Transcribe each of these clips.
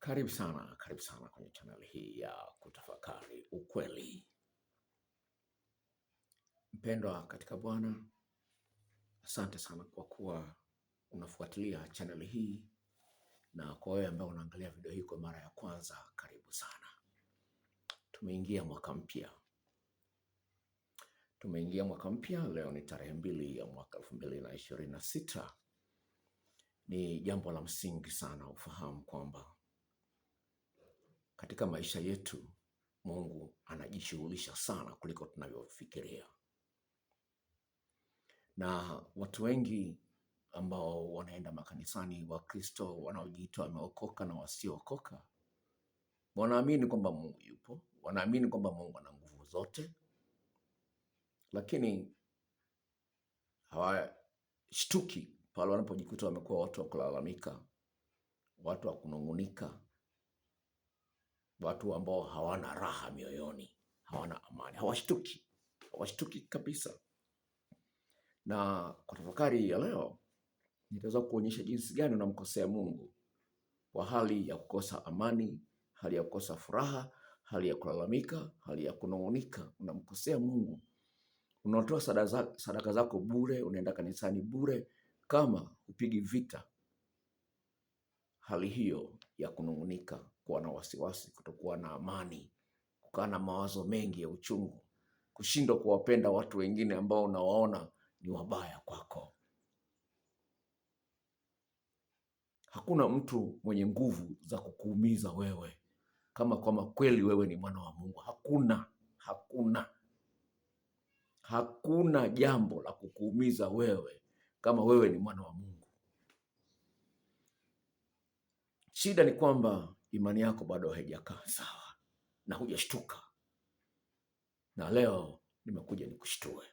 Karibu sana kwenye channel hii ya kutafakari ukweli. Mpendwa katika Bwana, asante sana kwa kuwa unafuatilia channel hii, na kwa wewe ambao unaangalia video hii kwa mara ya kwanza, karibu sana. Tumeingia mwaka mpya. Leo ni tarehe 2 ya mwaka 2026. Ni jambo la msingi sana ufahamu kwamba katika maisha yetu Mungu anajishughulisha sana kuliko tunavyofikiria. Na watu wengi ambao wanaenda makanisani, Wakristo wanaojiita wameokoka na wasiookoka, wanaamini kwamba Mungu yupo, wanaamini kwamba Mungu ana nguvu zote, lakini hawashtuki pale wanapojikuta wamekuwa watu wa kulalamika, watu wa kunung'unika, watu ambao hawana raha mioyoni, hawana amani, hawashtuki kabisa. Na kwa tafakari ya leo nitaweza kuonyesha jinsi gani unamkosea Mungu kwa hali ya kukosa amani, hali ya kukosa furaha, hali ya kulalamika, hali ya kunung'unika. Unamkosea Mungu, unatoa sadaka zako bure, unaenda kanisani bure, kama upigi vita hali hiyo ya kunung'unika, kuwa na wasiwasi, kutokuwa na amani, kukaa na mawazo mengi ya uchungu, kushindwa kuwapenda watu wengine ambao unawaona ni wabaya kwako. Hakuna mtu mwenye nguvu za kukuumiza wewe kama kweli wewe ni mwana wa Mungu. Hakuna jambo la kukuumiza wewe kama wewe ni mwana wa Mungu. Shida ni kwamba imani yako bado haijakaa sawa na hujashtuka. Na leo nimekuja nikushtue.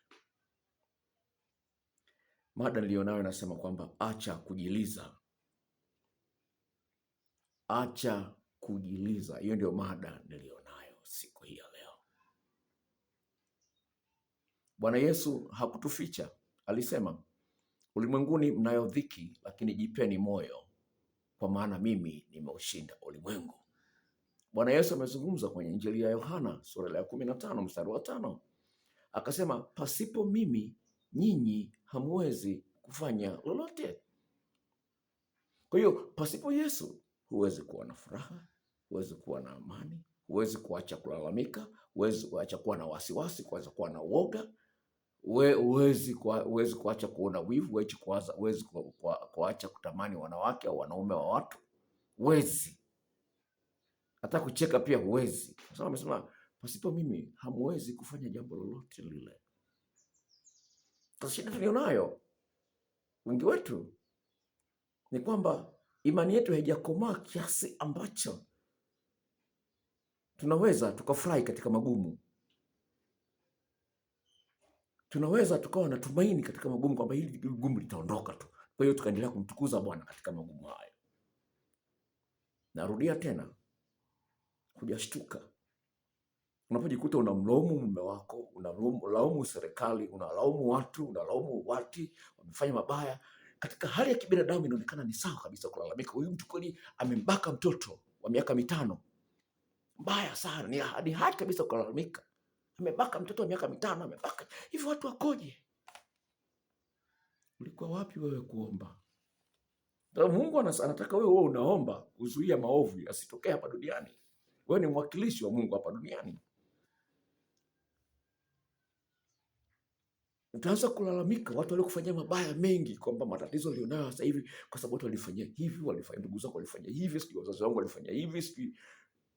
Mada nilionayo nasema kwamba acha kujiliza. Acha kujiliza. Hiyo ndio mada nilionayo siku hii ya leo. Bwana Yesu hakutuficha. Alisema, ulimwenguni mnayo dhiki, lakini jipeni moyo, kwa maana mimi nimeushinda ulimwengu. Bwana Yesu amezungumza kwenye Injili ya Yohana sura ya 15 mstari wa 5. Akasema, pasipo mimi nyinyi hamwezi kufanya lolote. Kwa hiyo pasipo Yesu huwezi kuwa na furaha, huwezi kuwa na amani, huwezi kuacha kulalamika, huwezi kuacha kuwa na wasiwasi, huwezi kuwa na uoga, huwezi kuacha kuona wivu, huwezi kuacha kutamani wanawake au wanaume wa watu, huwezi. Hata kucheka pia huwezi. Sasa amesema pasipo mimi hamwezi kufanya jambo lolote lile. Sasa shida tulionayo wengi wetu ni kwamba imani yetu haijakomaa kiasi ambacho tunaweza tukafurahi katika magumu. Tunaweza tukawa na tumaini katika magumu kwamba hili gumu litaondoka tu. Kwa hiyo tukaendelea kumtukuza Bwana katika magumu hayo. Narudia tena, hujashtuka. Unapojikuta unamlaumu mume wako, unalaumu serikali, unalaumu watu, wamefanya mabaya. Katika hali ya kibinadamu inaonekana ni sawa kabisa kulalamika. Huyu mtu kweli amembaka mtoto wa miaka 5. Mbaya sana, ni haki kabisa kulalamika. Amebaka mtoto wa miaka 5, amebaka. Hivi watu wakoje? Ulikuwa wapi wewe kuomba? Mungu anataka wewe unaomba kuzuia maovu yasitokee hapa duniani. Wewe ni mwakilishi wa Mungu hapa duniani. Utaanza kulalamika watu waliokufanyia mabaya mengi, kwamba matatizo ulionayo sasa hivi kwa sababu watu walifanyia hivi, walifanya ndugu zako walifanya hivi, sijui wazazi wangu walifanya hivi, sijui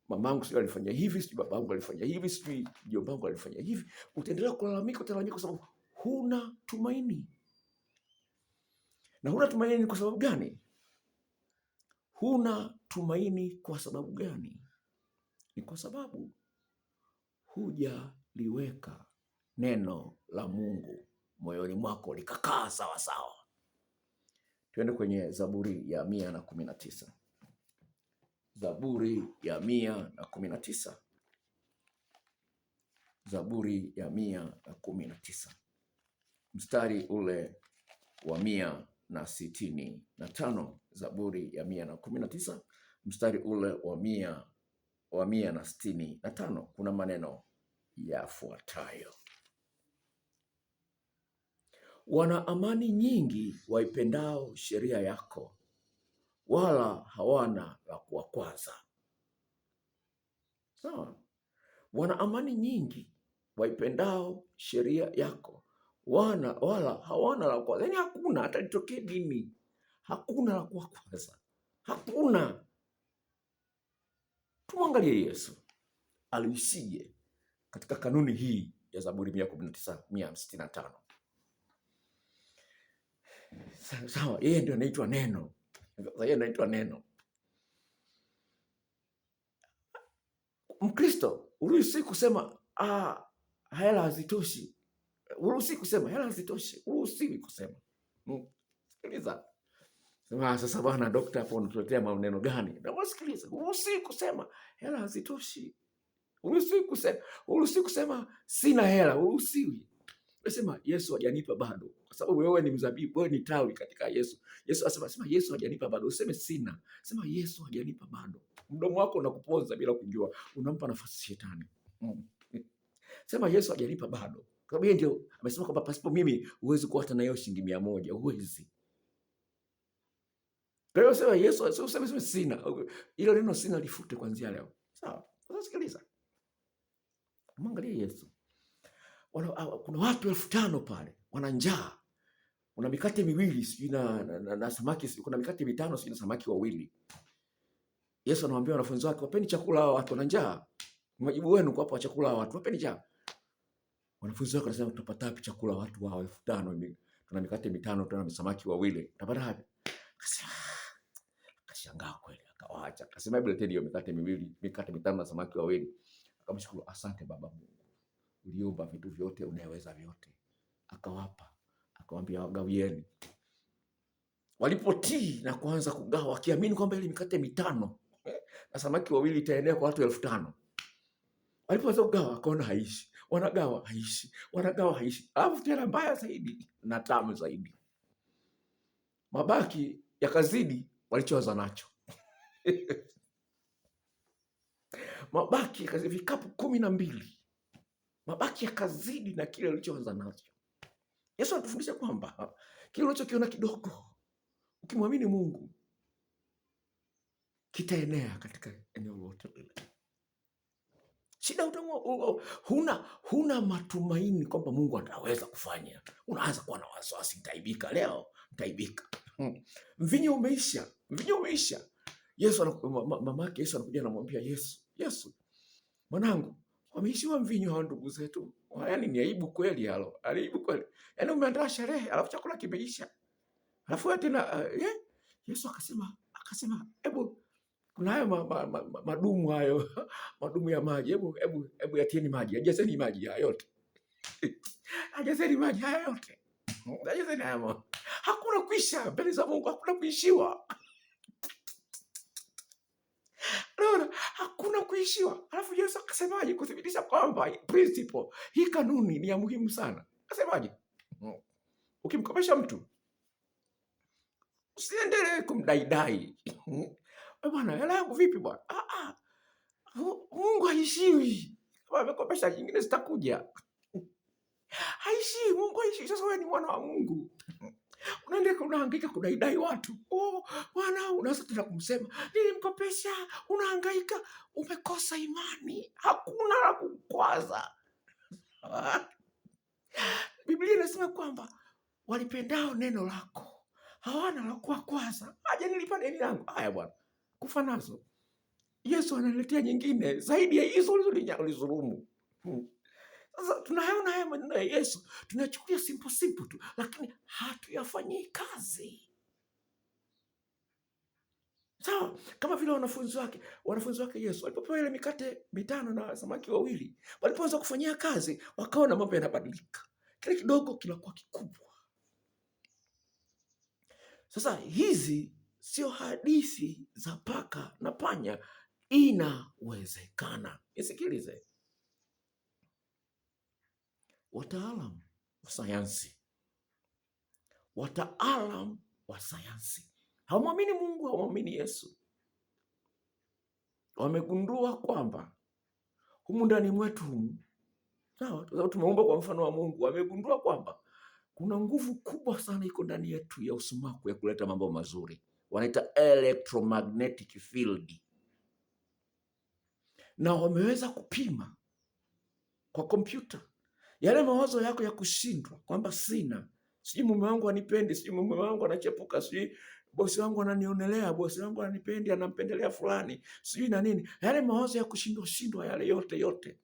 mamangu sijui alifanya hivi, sijui babangu alifanya hivi, sijui mjomba wangu alifanya hivi. Utaendelea kulalamika kwa sababu huna tumaini. Na huna tumaini kwa sababu gani? Huna tumaini kwa sababu gani? Ni kwa sababu hujaliweka neno la Mungu moyoni mwako likakaa sawa sawa. Tuende kwenye Zaburi ya 119. Zaburi ya 119. Zaburi ya 119. Mstari ule wa 165. Zaburi ya 119 mstari ule wa 165 kuna maneno yafuatayo: wana amani nyingi waipendao sheria yako, wala hawana la kuwakwaza. Sawa? Wana amani nyingi waipendao sheria yako, wala hawana la kuwakwaza. Yaani hakuna, hata litokee nini, hakuna la kuwakwaza, hakuna. Tumwangalie Yesu aliishije katika kanuni hii ya Zaburi 119:165. Sawa, yeye ndio anaitwa neno. Yeye anaitwa neno. Mkristo uruhusi kusema hela hazitoshi. Uruhusi kusema hela hazitoshi. Uruhusi kusema. Sikiliza. Sasa bwana daktari, hapo unatuletea maneno gani? Na wasikiliza. Uruhusi kusema hela hazitoshi. Uruhusi kusema sina hela. Uruhusiwi. Unasema Yesu hajanipa bado. Kwa sababu wewe ni mzabibu, wewe ni tawi katika Yesu. Yesu asema Yesu hajanipa bado. Useme sina. Sema Yesu hajanipa bado. Mdomo wako unakuponza bila kujua. Unampa nafasi shetani. Sema Yesu hajanipa bado. Kwa sababu yeye ndio amesema kwamba pasipo mimi huwezi kuwa hata na hiyo shilingi 100, huwezi. Kwa hiyo sema Yesu, useme sina. Ile neno sina lifute kuanzia leo. Sawa? Sasa sikiliza. Mwangalie Yesu. Kuna watu 5,000 pale wana njaa, kuna mikate miwili sijui na samaki, kuna mikate 5 sijui na samaki 2. Yesu anawaambia wanafunzi wake, wapeni chakula hao watu wana njaa. Majibu wenu kwa hapa chakula hao watu, wapeni chakula. Wanafunzi wake wanasema tutapata wapi chakula watu wao 5,000? Tuna mikate 5, tuna samaki 2. Tutapata wapi? Akashangaa kweli, akawaacha. Akasema hebu leteni hiyo mikate miwili, mikate 5 na samaki 2. Akamshukuru, asante Baba Mungu. Uliumba vitu vyote, unaweza vyote. Akawapa, akamwambia wagawieni. Walipotii na kuanza kugawa, wakiamini kwamba ile mikate 5 na samaki 2 itaenea kwa watu 5,000. Walipoanza kugawa, akaona haishi. Wanagawa haishi, wanagawa haishi. Alafu tena mbaya zaidi na tamu zaidi, mabaki yakazidi walichoanza nacho. Mabaki yakazidi vikapu 12. Mabaki yakazidi na kile ulichoanza nacho. Yesu anatufundisha kwamba kile unachokiona kidogo, ukimwamini Mungu, kitaenea katika eneo lote lile. Shida huna matumaini kwamba Mungu ataweza kufanya. Unaanza kuwa na wasiwasi, nitaibika leo, nitaibika. Mvinyo umeisha. Yesu mamake Yesu anakuja anamwambia Yesu, mwanangu, wameishiwa mvinyo hao ndugu zetu. Yaani ni aibu kweli halo. Aibu kweli. Yaani umeandaa sherehe alafu chakula kimeisha. Alafu tena Yesu akasema hebu kuna hayo madumu hayo madumu ya maji. Hebu yatieni maji. Ajazeni maji haya yote. Ajazeni maji haya yote. Ajazeni hayo. Hakuna kuisha mbele za Mungu, hakuna kuishiwa. Naona hakuna kuishiwa. Alafu Yesu akasemaje kuthibitisha kwamba principle hii, kanuni ni ya muhimu sana. Akasemaje? Ukimkopesha mtu usiendelee kumdaidai. Bwana, hela yangu vipi bwana? Mungu haishiwi. Kama amekopesha nyingine zitakuja. Haishiwi, Mungu haishiwi. Sasa wewe ni mwana wa Mungu. Unaendelea unahangaika kudaidai watu. Bwana, unaweza tena kumsema, nilimkopesha, unahangaika, umekosa imani. Hakuna la kukwaza. Biblia inasema kwamba walipendao neno lako hawana la kukwaza. Aje nilipa deni langu. Haya bwana, kufa nazo. Yesu analetea nyingine zaidi ya hizo ulizodhulumu. Sasa tunaona haya maneno ya Yesu, tunachukulia simple tu, lakini hatuyafanyii kazi. Sawa, kama vile wanafunzi wake Yesu walipopewa ile mikate 5 na samaki 2, walipoanza kufanyia kazi, wakaona mambo yanabadilika. Kile kidogo kinakuwa kikubwa. Sasa hizi sio hadithi za paka na panya, inawezekana. Nisikilize. Wataalam wa sayansi hawamwamini Mungu, hawamwamini Yesu. wamegundua kwamba humu ndani mwetu humu, sawa, kwa sababu tumeumbwa kwa mfano wa Mungu, wamegundua kwamba kuna nguvu kubwa sana iko ndani yetu ya usumaku ya kuleta mambo mazuri, wanaita electromagnetic field, na wameweza kupima kwa kompyuta yale mawazo yako ya kushindwa, kwamba sijui mume wangu anipendi, sijui mume wangu anachepuka, sijui bosi wangu ananionelea, bosi wangu ananipendi, anampendelea fulani, sijui na nini. Yale mawazo ya kushindwa yale yote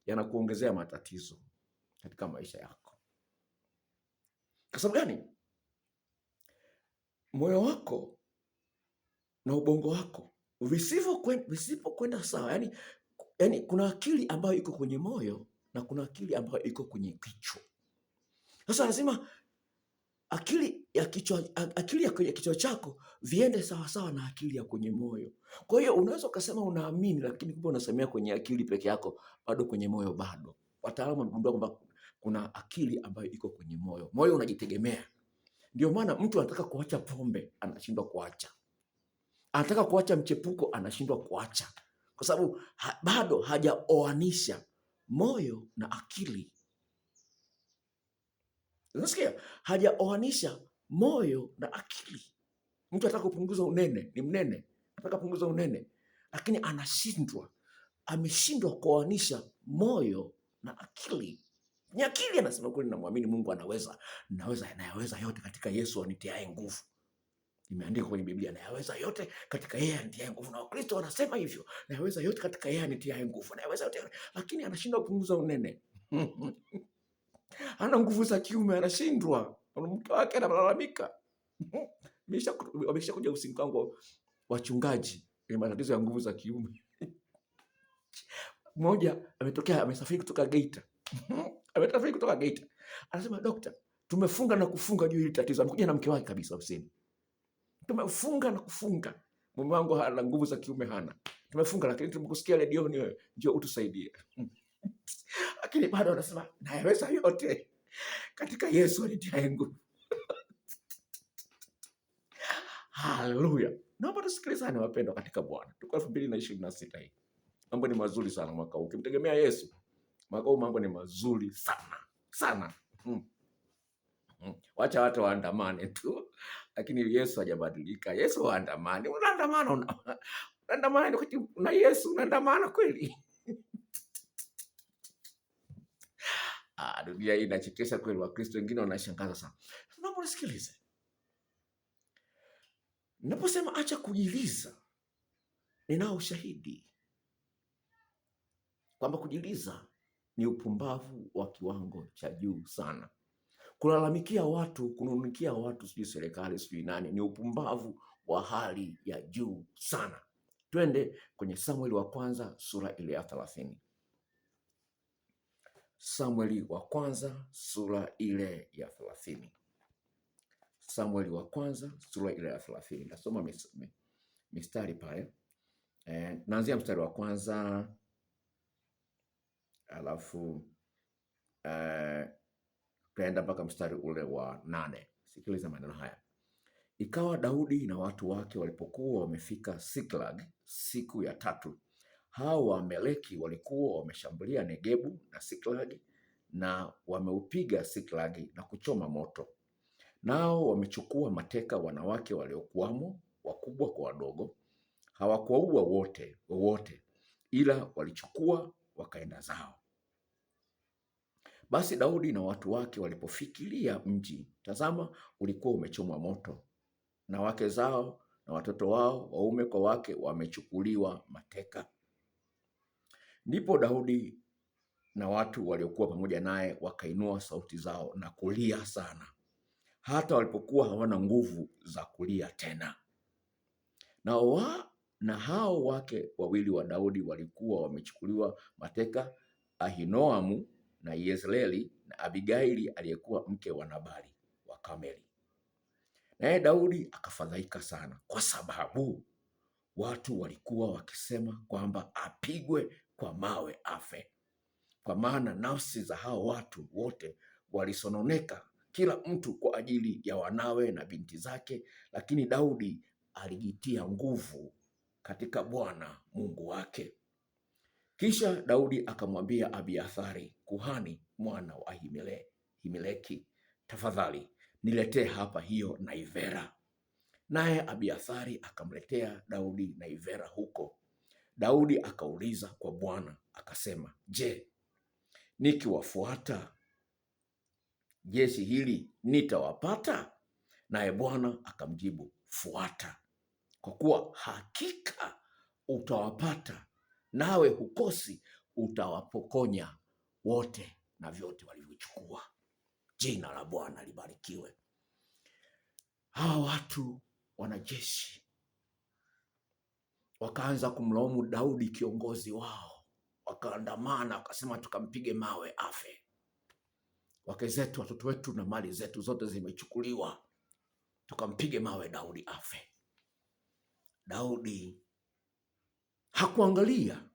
yanakuongezea matatizo katika maisha yako. Kwa sababu gani? Moyo wako na ubongo wako visipokwenda sawa, yani kuna akili ambayo iko kwenye moyo na kuna akili ambayo iko kwenye kichwa. Sasa lazima akili ya kichwa chako viende sawa na akili ya kwenye moyo. Kwa hiyo unaweza ukasema unaamini, lakini kumbe unasemea kwenye akili peke yako, bado kwenye moyo bado. Wataalamu wamegundua kwamba kuna akili ambayo iko kwenye moyo. Moyo unajitegemea. Ndio maana mtu anataka kuacha pombe anashindwa kuacha, anataka kuacha mchepuko anashindwa kuacha, kwa sababu bado hajaoanisha moyo na akili. Unasikia? Hajaoanisha moyo na akili. Mtu anataka kupunguza unene, ni mnene, anataka kupunguza unene, lakini ameshindwa kuoanisha moyo na akili. Ni akili anasema kweli, namwamini Mungu anayaweza yote katika Yesu anitiaye nguvu. Imeandikwa kwenye Biblia, nayaweza yote katika yeye anitiaye nguvu. Na Wakristo wanasema hivyo, nayaweza yote katika yeye anitiaye nguvu, nayaweza yote, lakini anashindwa kupunguza unene. Ana nguvu za kiume, anashindwa. Mke wake analalamika. Wameshakuja usini kwangu wachungaji wenye matatizo ya nguvu za kiume. Mmoja amesafiri kutoka Geita. Anasema, dokta, tumefunga na kufunga juu hili tatizo. Amekuja na mke wake kabisa usini. Tumefunga na kufunga. Mume wangu hana nguvu za kiume, hana. Tumefunga, lakini tumekusikia redioni, wewe njoo utusaidie. Lakini bado anasema nayaweza yote katika Yesu anitiaye nguvu. Haleluya. Naomba tusikilizane wapendwa katika Bwana. Tuko 2026 hii. Mambo ni mazuri sana mwaka huu. Ukimtegemea Yesu, mwaka huu mambo ni mazuri sana. Wacha watu waandamane tu, lakini Yesu hajabadilika. Yesu waandamane. Unaandamana na Yesu, unaandamana kweli. Dunia hii inachekesha kweli, Wakristo wengine wanashangaza sana. Naomba nisikilize. Naposema acha kujiliza, ninao ushahidi kwamba kujiliza ni upumbavu wa kiwango cha juu sana. Kulalamikia watu, kununikia watu, sijui serikali, sijui nani, ni upumbavu wa hali ya juu sana. Twende kwenye Samueli wa kwanza sura ile ya 30. Samueli wa kwanza sura ile ya 30. Samueli wa kwanza sura ile ya 30. Nasoma mistari pale. Naanzia mstari wa kwanza alafu tunaenda mpaka mstari ule wa 8. Sikiliza maneno haya. Ikawa Daudi na watu wake walipokuwa wamefika Siklag siku ya 3, hao Waamaleki walikuwa wameshambulia Negebu na Siklag na wameupiga Siklag na kuchoma moto. Nao wamechukua mateka wanawake waliokuwamo, wakubwa kwa wadogo. Hawakuwaua wote, ila walichukua wakaenda zao. Basi Daudi na watu wake walipofikiria mji, tazama, ulikuwa umechomwa moto, na wake zao na watoto wao waume kwa wake wamechukuliwa mateka. Ndipo Daudi na watu waliokuwa pamoja naye wakainua sauti zao na kulia sana, hata walipokuwa hawana nguvu za kulia tena. Na hao wake wawili wa Daudi walikuwa wamechukuliwa mateka, Ahinoamu na Yezreeli na Abigaili aliyekuwa mke wa Nabali wa Kameli. Naye Daudi akafadhaika sana, kwa sababu watu walikuwa wakisema kwamba apigwe kwa mawe afe. Kwa maana nafsi za hao watu wote walisononeka, kila mtu kwa ajili ya wanawe na binti zake, lakini Daudi alijitia nguvu katika Bwana Mungu wake. Kisha Daudi akamwambia Abiathari kuhani, mwana wa Ahimeleki, tafadhali niletee hapa hiyo naivera. Naye Abiathari akamletea Daudi naivera huko. Daudi akauliza kwa Bwana akasema, je, nikiwafuata jeshi hili nitawapata? Naye Bwana akamjibu, fuata, kwa kuwa hakika utawapata, nawe hukosi, utawapokonya wote na vyote walivyochukua. Jina la Bwana libarikiwe. Hawa watu wanajeshi wakaanza kumlaumu Daudi kiongozi wao, wakaandamana, wakasema tukampige mawe afe. Wake zetu, watoto wetu na mali zetu zote zimechukuliwa, tukampige mawe Daudi afe. Daudi hakuangalia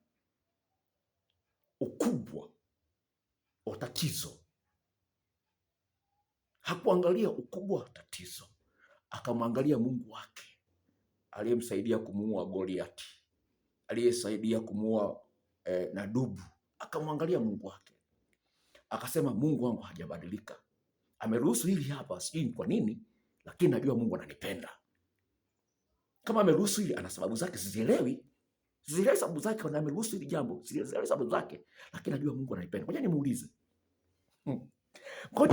ukubwa wa tatizo, hakuangalia ukubwa wa tatizo, akamwangalia Mungu wake aliyemsaidia kumuua Goliati, aliyesaidia kumuua na dubu. Akamwangalia Mungu wake akasema, Mungu wangu hajabadilika, ameruhusu hili hapa, sijui kwa nini, lakini najua Mungu ananipenda. Kama ameruhusu hili, ana sababu zake, sizielewi sababu zake, na ameruhusu hili jambo, sizielewi sababu zake, lakini najua Mungu ananipenda. Ngoja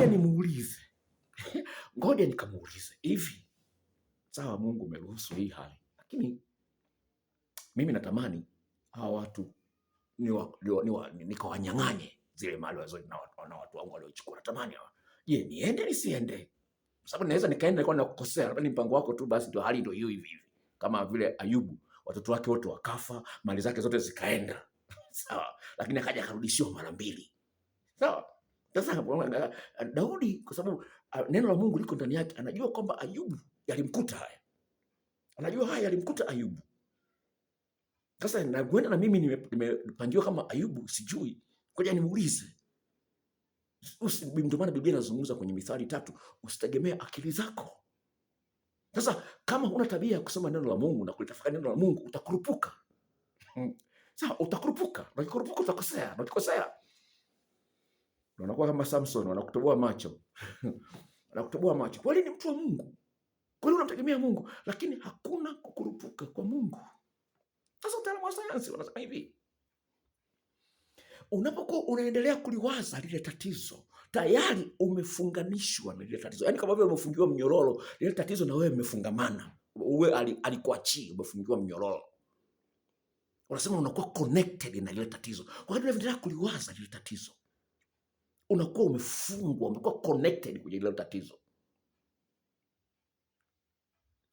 nimuulize, ngoja nikamuulize hivi, sawa, Mungu umeruhusu hii hali, lakini mimi natamani hawa watu nikawanyang'anye zile mali na watu wangu waliochukua. Natamani hawa, je, niende nisiende? Sababu naweza nikaenda kwa nakukosea, labda ni mpango wako tu, basi ndio hali ndio hiyo hivi. Kama vile Ayubu, watoto wake wote wakafa, mali zake zote zikaenda. Sawa, lakini akaja akarudishiwa mara mbili. Sawa. Sasa Daudi, kwa sababu neno la Mungu liko ndani yake, anajua kwamba Ayubu yalimkuta haya. Anajua haya yalimkuta Ayubu. Sasa nakwenda na mimi nimepangiwa kama Ayubu, sijui. Ngoja nimuulize. Ndio maana Biblia inazungumza kwenye Mithali 3, usitegemee akili zako. Sasa kama huna tabia ya kusoma neno la Mungu na kulitafakari neno la Mungu, utakurupuka. Sasa utakurupuka, na ukikurupuka utakosea, na ukikosea unakuwa kama Samson, wanakutoboa macho. Wanakutoboa macho. Kweli ni mtu wa Mungu, kweli unamtegemea Mungu, lakini hakuna kukurupuka kwa Mungu. Sasa utaalamu wa sayansi wanasema hivi, unapokuwa unaendelea kuliwaza lile tatizo, tayari umefunganishwa na lile tatizo. Yaani kama vile umefungiwa mnyororo, lile tatizo na wewe umefungamana. Wewe alikuachia, umefungiwa mnyororo. Unasema unakuwa connected na lile tatizo. Kwa hiyo unaendelea kuliwaza lile tatizo, unakuwa umefungwa, umekuwa connected kwenye lile tatizo.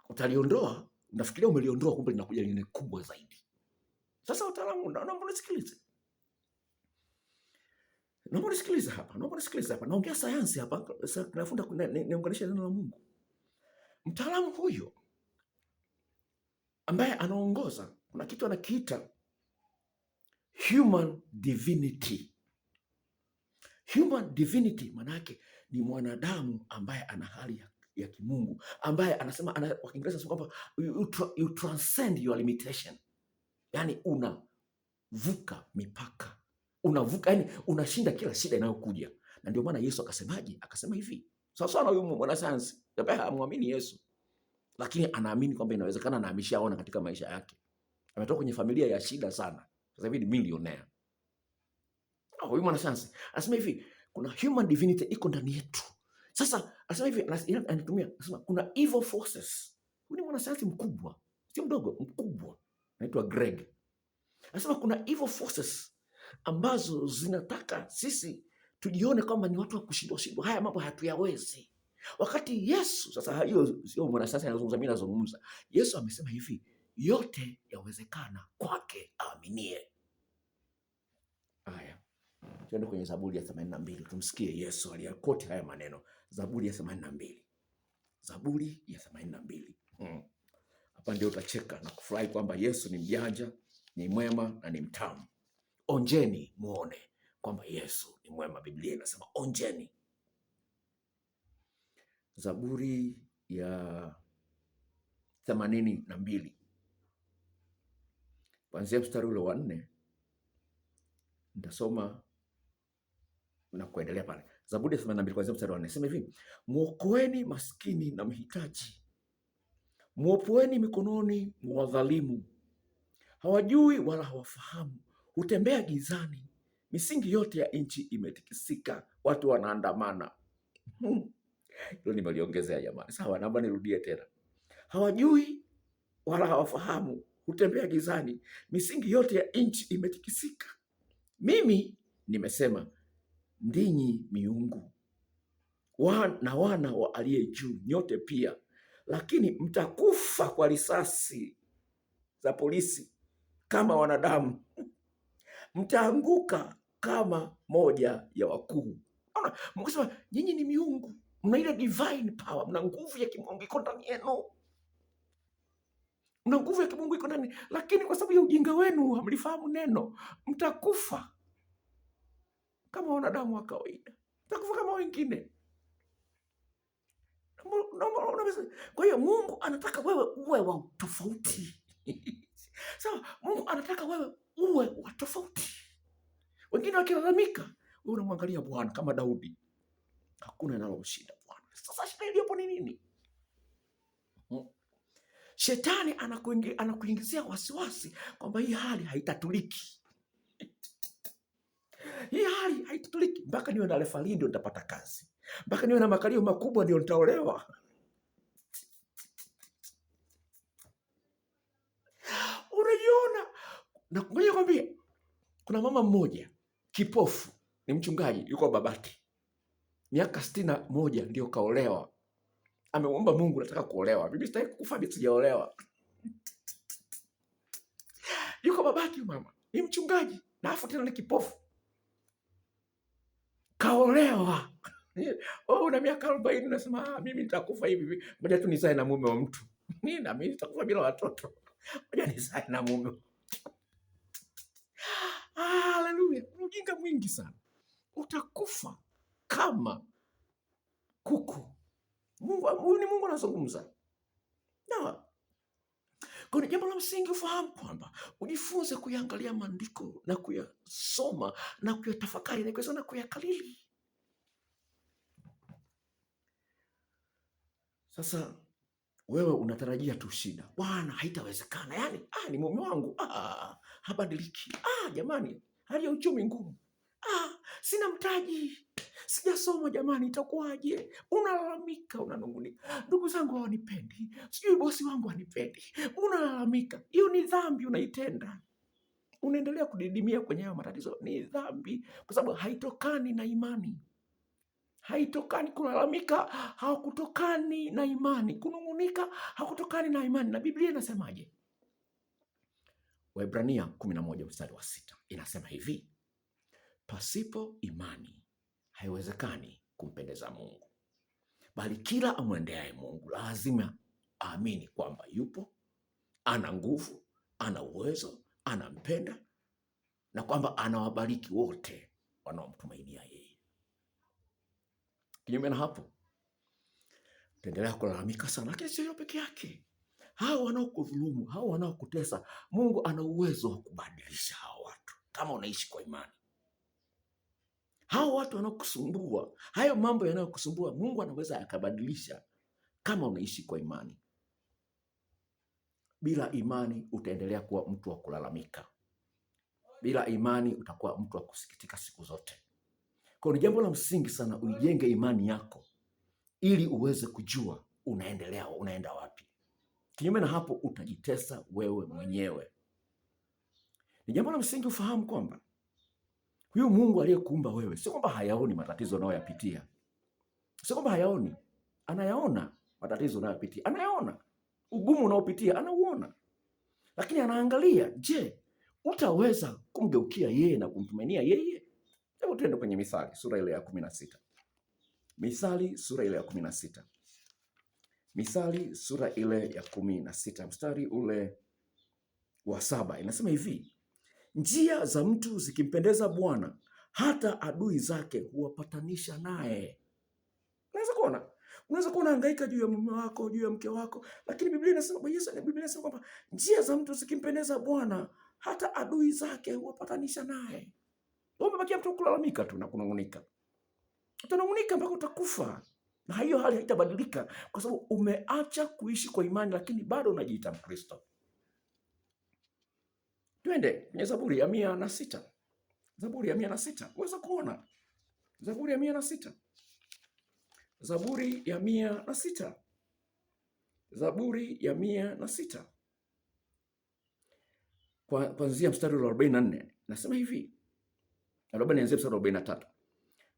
Utaliondoa, unafikiria umeliondoa, kumbe linakuja lingine kubwa zaidi. Sasa utaalamu, naomba unisikilize. Naomba nisikilize hapa. Naongea sayansi hapa, nafunda niunganishe neno la Mungu. Mtaalamu huyo ambaye anaongoza, kuna kitu anakiita human divinity. Human divinity maana yake ni mwanadamu ambaye ana hali ya kimungu, ambaye anasema, kwa Kiingereza anasema kwamba you transcend your limitation. Yani unavuka mipaka, unavuka, yani unashinda kila shida inayokuja. Na ndio maana Yesu akasemaje? Akasema hivi, sawa na huyu mwanasayansi ambaye hamwamini Yesu, lakini anaamini kwamba inawezekana, na ameshaona katika maisha yake. Ametoka kwenye familia ya shida sana, sasa hivi ni millionaire. Huyu mwanasayansi anasema hivi, kuna human divinity iko ndani yetu. Sasa anasema hivi, anasema kuna evil forces. Huyu ni mwanasayansi mkubwa, sio mdogo, mkubwa, anaitwa Greg. Anasema kuna evil forces ambazo zinataka sisi tujione kwamba ni watu wa kushindwa, haya mambo hatuyawezi. Wakati Yesu, sasa hiyo sio mwanasayansi anazungumza, mimi nazungumza. Yesu amesema hivi, yote yawezekana kwake aaminie. Haya, tuende kwenye Zaburi ya 82, tumsikie Yesu aliyakoti haya maneno. Zaburi ya 82. Zaburi ya 82. Hapa ndio utacheka na kufurahi kwamba Yesu ni mjanja, ni mwema na ni mtamu. Onjeni muone kwamba Yesu ni mwema. Biblia inasema onjeni. Zaburi ya 82. kuanzia mstari ule wa 4 nitasoma na kuendelea pale. Zaburi ya 82 kuanzia mstari wa 4 sema hivi: mwokoeni maskini na mhitaji, mwopoeni mikononi mwa wadhalimu. Hawajui wala hawafahamu, hutembea gizani, misingi yote ya nchi imetikisika, watu wanaandamana. Hilo nimeliongezea jamani, sawa? Naomba nirudie tena. Hawajui wala hawafahamu, hutembea gizani, misingi yote ya nchi imetikisika. Mimi nimesema, ndinyi miungu na wana wa aliye juu, nyote pia, lakini mtakufa kwa risasi za polisi kama wanadamu, mtaanguka kama moja ya wakuu. Mungu sema nyinyi ni miungu, mna ile divine power, mna nguvu ya kimungu iko ndani yenu, mna nguvu ya kimungu iko ndani, lakini kwa sababu ya ujinga wenu hamlifahamu neno, mtakufa kama wanadamu wa kawaida, mtakufa kama wengine. Kwa hiyo Mungu anataka wewe uwe wa tofauti. Sawa, Mungu anataka wewe uwe wa tofauti. Wengine wakilalamika, wewe unamwangalia Bwana kama Daudi. Hakuna analomshinda Bwana. Sasa shida iliyopo ni nini? Shetani anakuingizia wasiwasi kwamba hii hali haitatuliki. Hii hali haitatuliki. Mpaka niwe na refali ndio nitapata kazi. Mpaka niwe na makalio makubwa ndio nitaolewa. Unajiona? Na ngoja kwambie, kuna mama mmoja kipofu, ni mchungaji, yuko Babati. Miaka 61 ndio kaolewa. Ameomba Mungu, nataka kuolewa. Bibi sitaki kufa bila sijaolewa. Yuko Babati mama, ni mchungaji, na afu tena ni kipofu. Kaolewa. Una miaka 40 nasema mimi nitakufa hivi. Ngoja tu nizae na mume wa mtu. Na mimi nitakufa bila watoto. Ngoja nizae na mume. Haleluya. Ujinga mwingi sana. Utakufa kama kuku. Mungu anazungumza. Na kwa jambo la msingi ufahamu kwamba ujifunze kuyangalia maandiko na kuyasoma na kuyatafakari na kuyakalili. Sasa wewe unatarajia tu shida. Bwana, haitawezekana. Yaani, ni mume wangu. Habadiliki. Jamani, hali ya uchumi ngumu. Sina mtaji. Sijasoma jamani, itakuwaje? Unalalamika, unanungunika. Ndugu zangu hawanipendi. Sijui bosi wangu hanipendi. Unalalamika. Hiyo ni dhambi unaitenda. Unaendelea kudidimia kwenye hayo matatizo. Ni dhambi kwa sababu haitokani na imani. Haitokani. Kulalamika hakutokani na imani. Kunungunika hakutokani na imani. Na Biblia inasemaje? Waebrania 11 mstari wa 6 inasema hivi: pasipo imani haiwezekani kumpendeza Mungu, bali kila amwendeaye Mungu lazima aamini kwamba yupo, ana nguvu, ana uwezo, anampenda, na kwamba anawabariki wote wanaomtumainia yeye. Kinyume na hapo, utaendelea kulalamika sana. Lakini sio peke yake. Hao wanaokudhulumu, hao wanaokutesa, Mungu ana uwezo wa kubadilisha hao watu kama unaishi kwa imani. Hao watu wanaokusumbua, hayo mambo yanayokusumbua, Mungu anaweza akabadilisha kama unaishi kwa imani. Bila imani utaendelea kuwa mtu wa kulalamika. Bila imani utakuwa mtu wa kusikitika siku zote. Kwa ni jambo la msingi sana uijenge imani yako ili uweze kujua unaenda wapi. Kinyume na hapo utajitesa wewe mwenyewe. Ni jambo la msingi ufahamu kwamba huyu Mungu aliyekuumba wewe, sio kwamba hayaoni matatizo unayoyapitia. Sio kwamba hayaoni, anayaona matatizo unayoyapitia. Anayaona ugumu unaopitia, anauona. Lakini anaangalia, je, utaweza kumgeukia yeye na kumtumainia yeye? Hebu tuende kwenye Mithali sura ile ya 16. Mithali sura ile ya 16. Mithali sura ile ya 16 mstari ule wa 7 inasema hivi: njia za mtu zikimpendeza Bwana, hata adui zake huwapatanisha naye. Unaweza kuwa unahangaika juu ya mume wako, juu ya mke wako, lakini Biblia inasema kwamba njia za mtu zikimpendeza Bwana, hata adui zake huwapatanisha naye. Umebakia mtu kulalamika tu na kunung'unika. Utanung'unika mpaka utakufa, na hiyo hali haitabadilika kwa sababu umeacha kuishi kwa imani, lakini bado unajiita Mkristo. Twende kwenye Zaburi ya 106. Zaburi ya 106. Uweza kuona Zaburi ya 106. Zaburi ya 106. Zaburi ya 106. Kuanzia mstari wa 44. Nasema hivi. Labda nianzie mstari wa 43.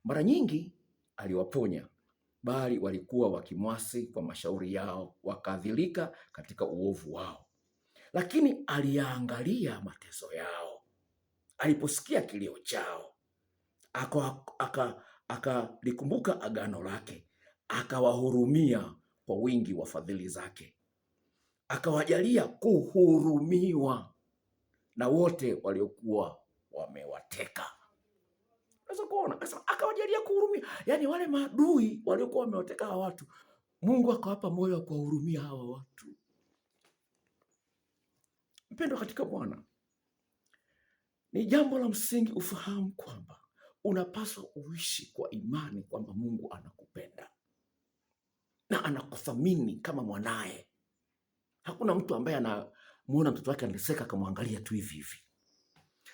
Mara nyingi aliwaponya, bali walikuwa wakimwasi kwa mashauri yao, wakadhilika katika uovu wao. Lakini aliyaangalia mateso yao, aliposikia kilio chao, akalikumbuka agano lake, akawahurumia kwa wingi wa fadhili zake, akawajalia kuhurumiwa na wote waliokuwa wamewateka. Unaweza kuona, akawajalia kuhurumia. Yaani wale maadui waliokuwa wamewateka hawa watu, Mungu akawapa moyo wa kuwahurumia hawa watu. Mpendo katika Bwana, ni jambo la msingi ufahamu kwamba unapaswa uishi kwa imani kwamba Mungu anakupenda na anakuthamini kama mwanaye. Hakuna mtu ambaye anamuona mtoto wake anateseka akamwangalia tu hivi hivi.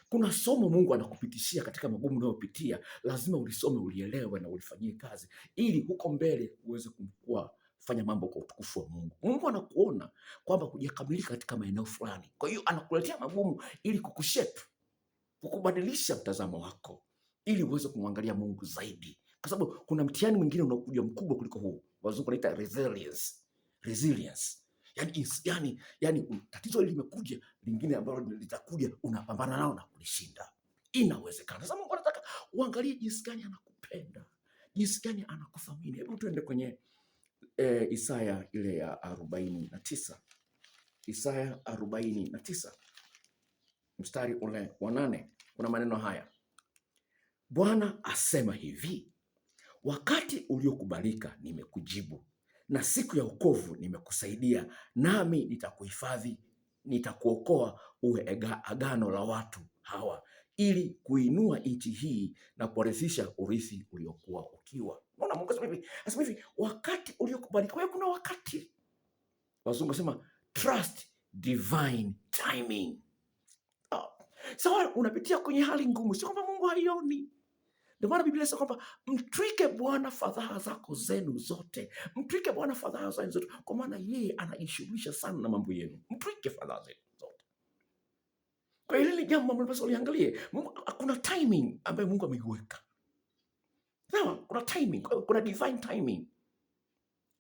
Kuna somo Mungu anakupitishia katika magumu unayopitia, lazima ulisome, ulielewe na ulifanyie kazi, ili huko mbele uweze kufanya mambo kwa utukufu wa Mungu. Mungu anakuona kwamba hujakamilika katika maeneo fulani, kwa hiyo anakuletea magumu ili kukushape, kukubadilisha mtazamo wako, ili uweze kumwangalia Mungu zaidi, kwa sababu kuna mtihani mwingine unakuja mkubwa kuliko huu. Wazungu wanaita resilience. Yani tatizo hili limekuja, lingine ambalo litakuja, unapambana nao na kulishinda. Inawezekana. Sasa Mungu anataka uangalie jinsi gani anakupenda, jinsi gani anakuthamini. Hebu tuende kwenye Isaya ile ya 49. Isaya 49 mstari ule wa 8, kuna maneno haya: Bwana asema hivi, wakati uliokubalika nimekujibu, na siku ya wokovu nimekusaidia, nami nitakuhifadhi, nitakuokoa, uwe agano la watu hawa, ili kuinua nchi hii na kuwarithisha urithi uliokuwa ukiwa. Unaona, Mungu asema hivi, wakati uliokubalika. Kwa hiyo kuna wakati, wazungu wasema trust divine timing. Sawa, unapitia kwenye hali ngumu, sio kwamba Mungu haioni. Ndio maana Biblia inasema kwamba mtwike Bwana fadhaa zako zenu zote. Mtwike Bwana fadhaa zenu zote, kwa maana yeye anajishughulisha sana na mambo yenu. Mtwike fadhaa zenu zote. Kwa hiyo hili jambo ambalo uliangalie, kuna timing ambayo Mungu ameiweka. Sawa, kuna timing, kuna divine timing.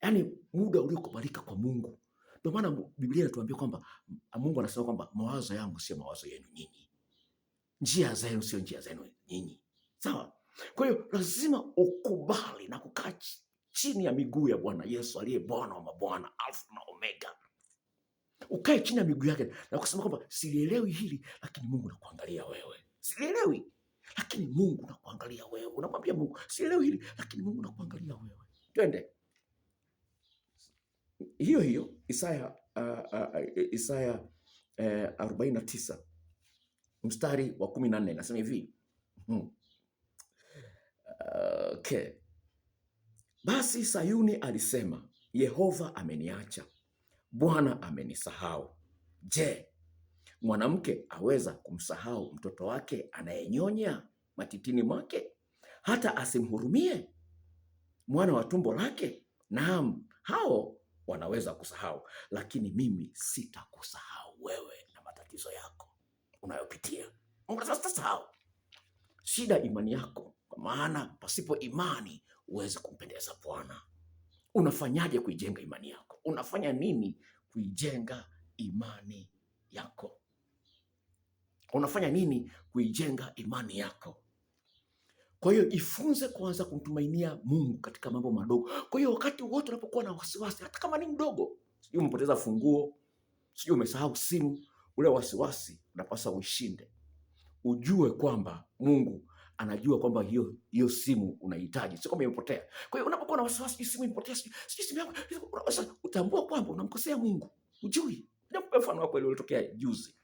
Yaani muda uliokubalika kwa Mungu. Ndio maana Biblia inatuambia kwamba Mungu anasema kwamba mawazo yangu sio mawazo yenu nyinyi, njia zenu sio njia zenu nyinyi. Sawa? Kwa hiyo lazima ukubali na kukaa chini ya miguu ya Bwana Yesu aliye Bwana wa mabwana, Alfa na Omega. Ukae chini ya miguu yake na kusema kwamba silielewi hili, lakini Mungu nakuangalia wewe. Silielewi, lakini Mungu nakuangalia wewe. Unamwambia Mungu, silielewi hili, lakini Mungu nakuangalia wewe. Twende. Hiyo Isaya 49 mstari wa 14 nasema hivi. Okay. Basi Sayuni alisema, Yehova ameniacha, Bwana amenisahau. Je, mwanamke aweza kumsahau mtoto wake anayenyonya matitini mwake, hata asimhurumie mwana wa tumbo lake? Naam, hao wanaweza kusahau, lakini mimi sitakusahau wewe na matatizo yako unayopitia. Mungu sitasahau. Shida imani yako, kwa maana pasipo imani huwezi kumpendeza Bwana. Unafanyaje kuijenga imani yako? Unafanya nini kuijenga imani yako? Unafanya nini kuijenga imani yako? Kwa hiyo ifunze kwanza kumtumainia Mungu katika mambo madogo. Kwa hiyo wakati wote unapokuwa na wasiwasi, hata kama ni mdogo, sijui umepoteza funguo, sijui umesahau simu, ule wasiwasi unapaswa uishinde. Ujue kwamba Mungu anajua kwamba hiyo simu unahitaji, sio kama imepotea. Kwa hiyo unapokuwa na wasiwasi, simu imepotea, sijui simu yako, utambua kwamba unamkosea Mungu. Ujui. Ndio mfano wako ile ulitokea juzi.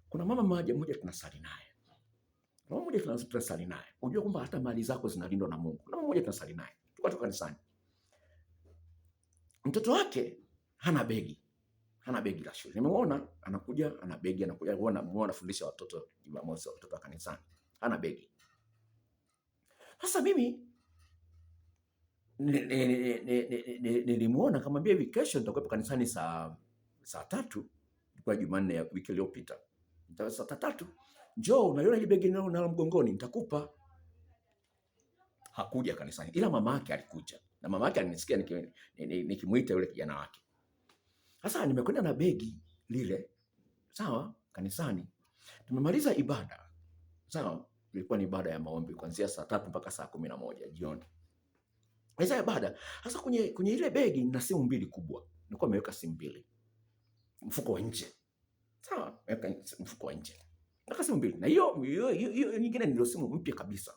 Kuna mama mmoja tunasali naye. Mama mmoja tunasali naye. Unajua kwamba hata mali zako zinalindwa na Mungu. Mama mmoja tunasali naye. Tuko kanisani. Mtoto wake hana begi. Hana begi la shule. Nimeona anakuja ana begi, anakuja muone anafundisha watoto Jumamosi, watoto wa kanisani. Hana begi. Sasa mimi nilimuona akamwambia hivi, kesho nitakuwa kanisani saa 3, kwa Jumanne ya wiki iliyopita. Saa 3, njoo, unaiona ile begi nalo mgongoni, nitakupa. Hakuja kanisani, ila mama yake alikuja, na mama yake alinisikia nikimuita yule kijana wake. Sasa nimekwenda na begi lile, sawa, kanisani. Tumemaliza ibada, sawa, ilikuwa ni ibada ya maombi kuanzia saa 3 mpaka saa 11 jioni. Sasa ibada, sasa kwenye ile begi nina simu mbili kubwa. Nilikuwa nimeweka simu mbili. Mfuko wa nje. Sawa, weka mfuko wa nje. Naka simu mbili. Na hiyo nyingine ndio simu mpya kabisa.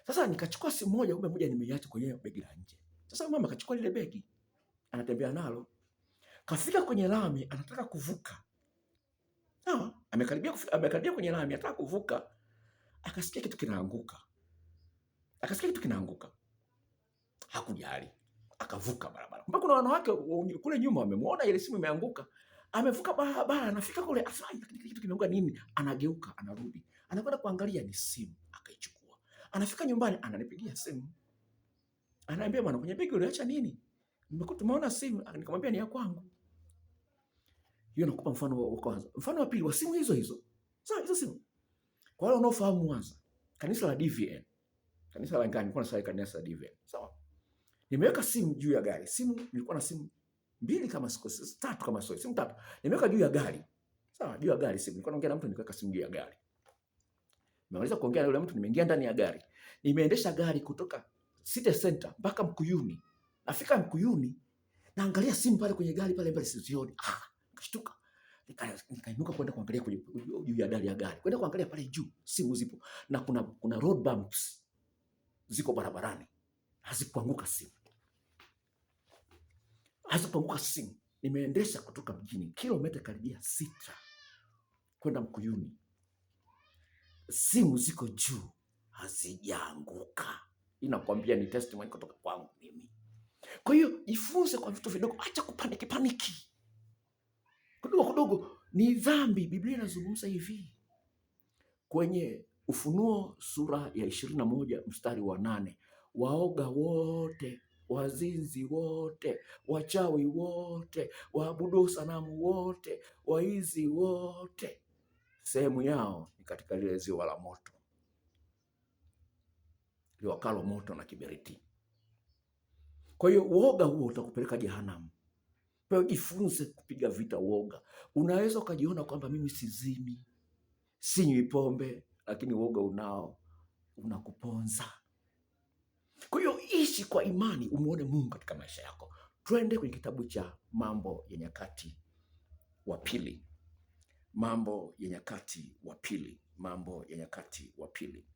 Sasa nikachukua simu moja, kumbe moja nimeiacha kwenye begi la nje. Sasa mama akachukua lile begi, anatembea nalo. Kafika kwenye lami, anataka kuvuka. Sawa, amekaribia kwenye lami, anataka kuvuka. Akasikia kitu kinaanguka. Hakujali. Akavuka barabara. Kumbe kuna wanawake kule nyuma wamemuona ile simu imeanguka. Amevuka barabara, anafika kule, kitu kimeanguka nini? Anageuka, anarudi. Anakwenda kuangalia ni simu, akaichukua. Anafika nyumbani, ananipigia simu. Ananiambia, bwana, kwenye begi uliacha nini? Tumeona simu. Nikamwambia ni ya kwangu. Hiyo nakupa mfano wa kwanza. Mfano wa pili wa simu hizo. Sawa, hizo simu. Kwa wale wanaofahamu Mwanza, kanisa la DVN. Kanisa la Ngani, nilikuwa nasali kanisa la DVN. Sawa. Nimeweka simu juu ya gari. Nilikuwa na simu 2 kama siku 3 kama simu 3. Nimeweka juu ya gari. Sawa, juu ya gari simu. Nilikuwa naongea na mtu, nikaweka simu juu ya gari. Nimemaliza kuongea na yule mtu, nimeingia ndani ya gari. Nimeendesha gari kutoka City Center mpaka Mkuyuni. Nafika Mkuyuni, naangalia simu pale kwenye gari pale sizioni. Nikashtuka. Nikainuka kwenda kuangalia kwenye juu ya dari ya gari. Kwenda kuangalia pale juu, simu zipo. Na kuna road bumps ziko barabarani. Hazikuanguka simu. Nimeendesha kutoka mjini kilomita karibia 6 kwenda Mkuyuni. Simu ziko juu, hazijaanguka. Inakwambia ni testimony kutoka kwangu mimi. Kwa hiyo jifunze kwa vitu vidogo, acha kupaniki. Kidogo ni dhambi. Biblia inazungumza hivi kwenye Ufunuo sura ya 21 mstari wa 8, waoga wote, wazinzi wote, wachawi wote, waabudu sanamu wote, waizi wote, sehemu yao ni katika lile ziwa la moto liwakalo moto na kiberiti. Kwa hiyo uoga huo utakupeleka jehanamu. Kwa hiyo jifunze kupiga vita uoga. Unaweza ukajiona kwamba mimi sizini, sinywi pombe, lakini uoga unakuponza. Kwa hiyo ishi kwa imani, umuone Mungu katika maisha yako. Twende kwenye kitabu cha Mambo ya Nyakati wa Pili. Mambo ya Nyakati wa Pili. Mambo ya Nyakati wa Pili.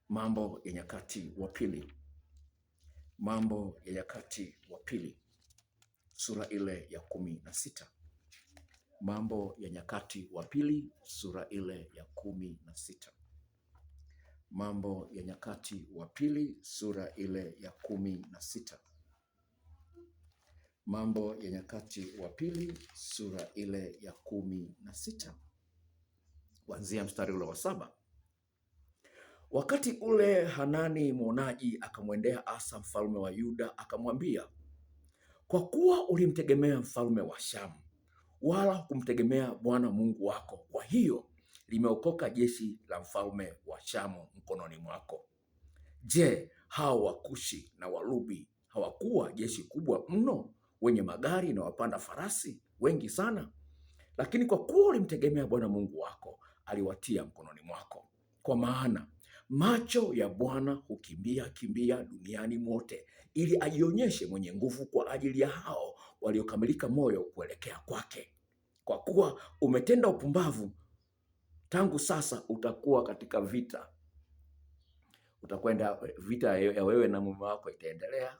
Mambo ya Nyakati wa Pili. Mambo ya Nyakati wa Pili. Sura ile ya 16. Mambo ya Nyakati wa Pili, sura ile ya 16. Mambo ya Nyakati wa Pili, sura ile ya 16. Mambo ya Nyakati wa Pili, sura ile ya 16. Kuanzia mstari ule wa 7. Wakati ule Hanani mwonaji akamwendea Asa mfalme wa Yuda akamwambia, kwa kuwa ulimtegemea mfalme wa Shamu, wala hukumtegemea Bwana Mungu wako, kwa hiyo limeokoka jeshi la mfalme wa Shamu mkononi mwako. Je, hao Wakushi na Walubi hawakuwa jeshi kubwa mno, wenye magari na wapanda farasi wengi sana? Lakini kwa kuwa ulimtegemea Bwana Mungu wako, aliwatia mkononi mwako. Kwa maana macho ya Bwana hukimbia duniani mote, ili ajionyeshe mwenye nguvu kwa ajili ya hao waliokamilika moyo kuelekea kwake. Kwa kuwa umetenda upumbavu, tangu sasa utakuwa katika vita. Utakwenda vita ya wewe na mume wako itaendelea.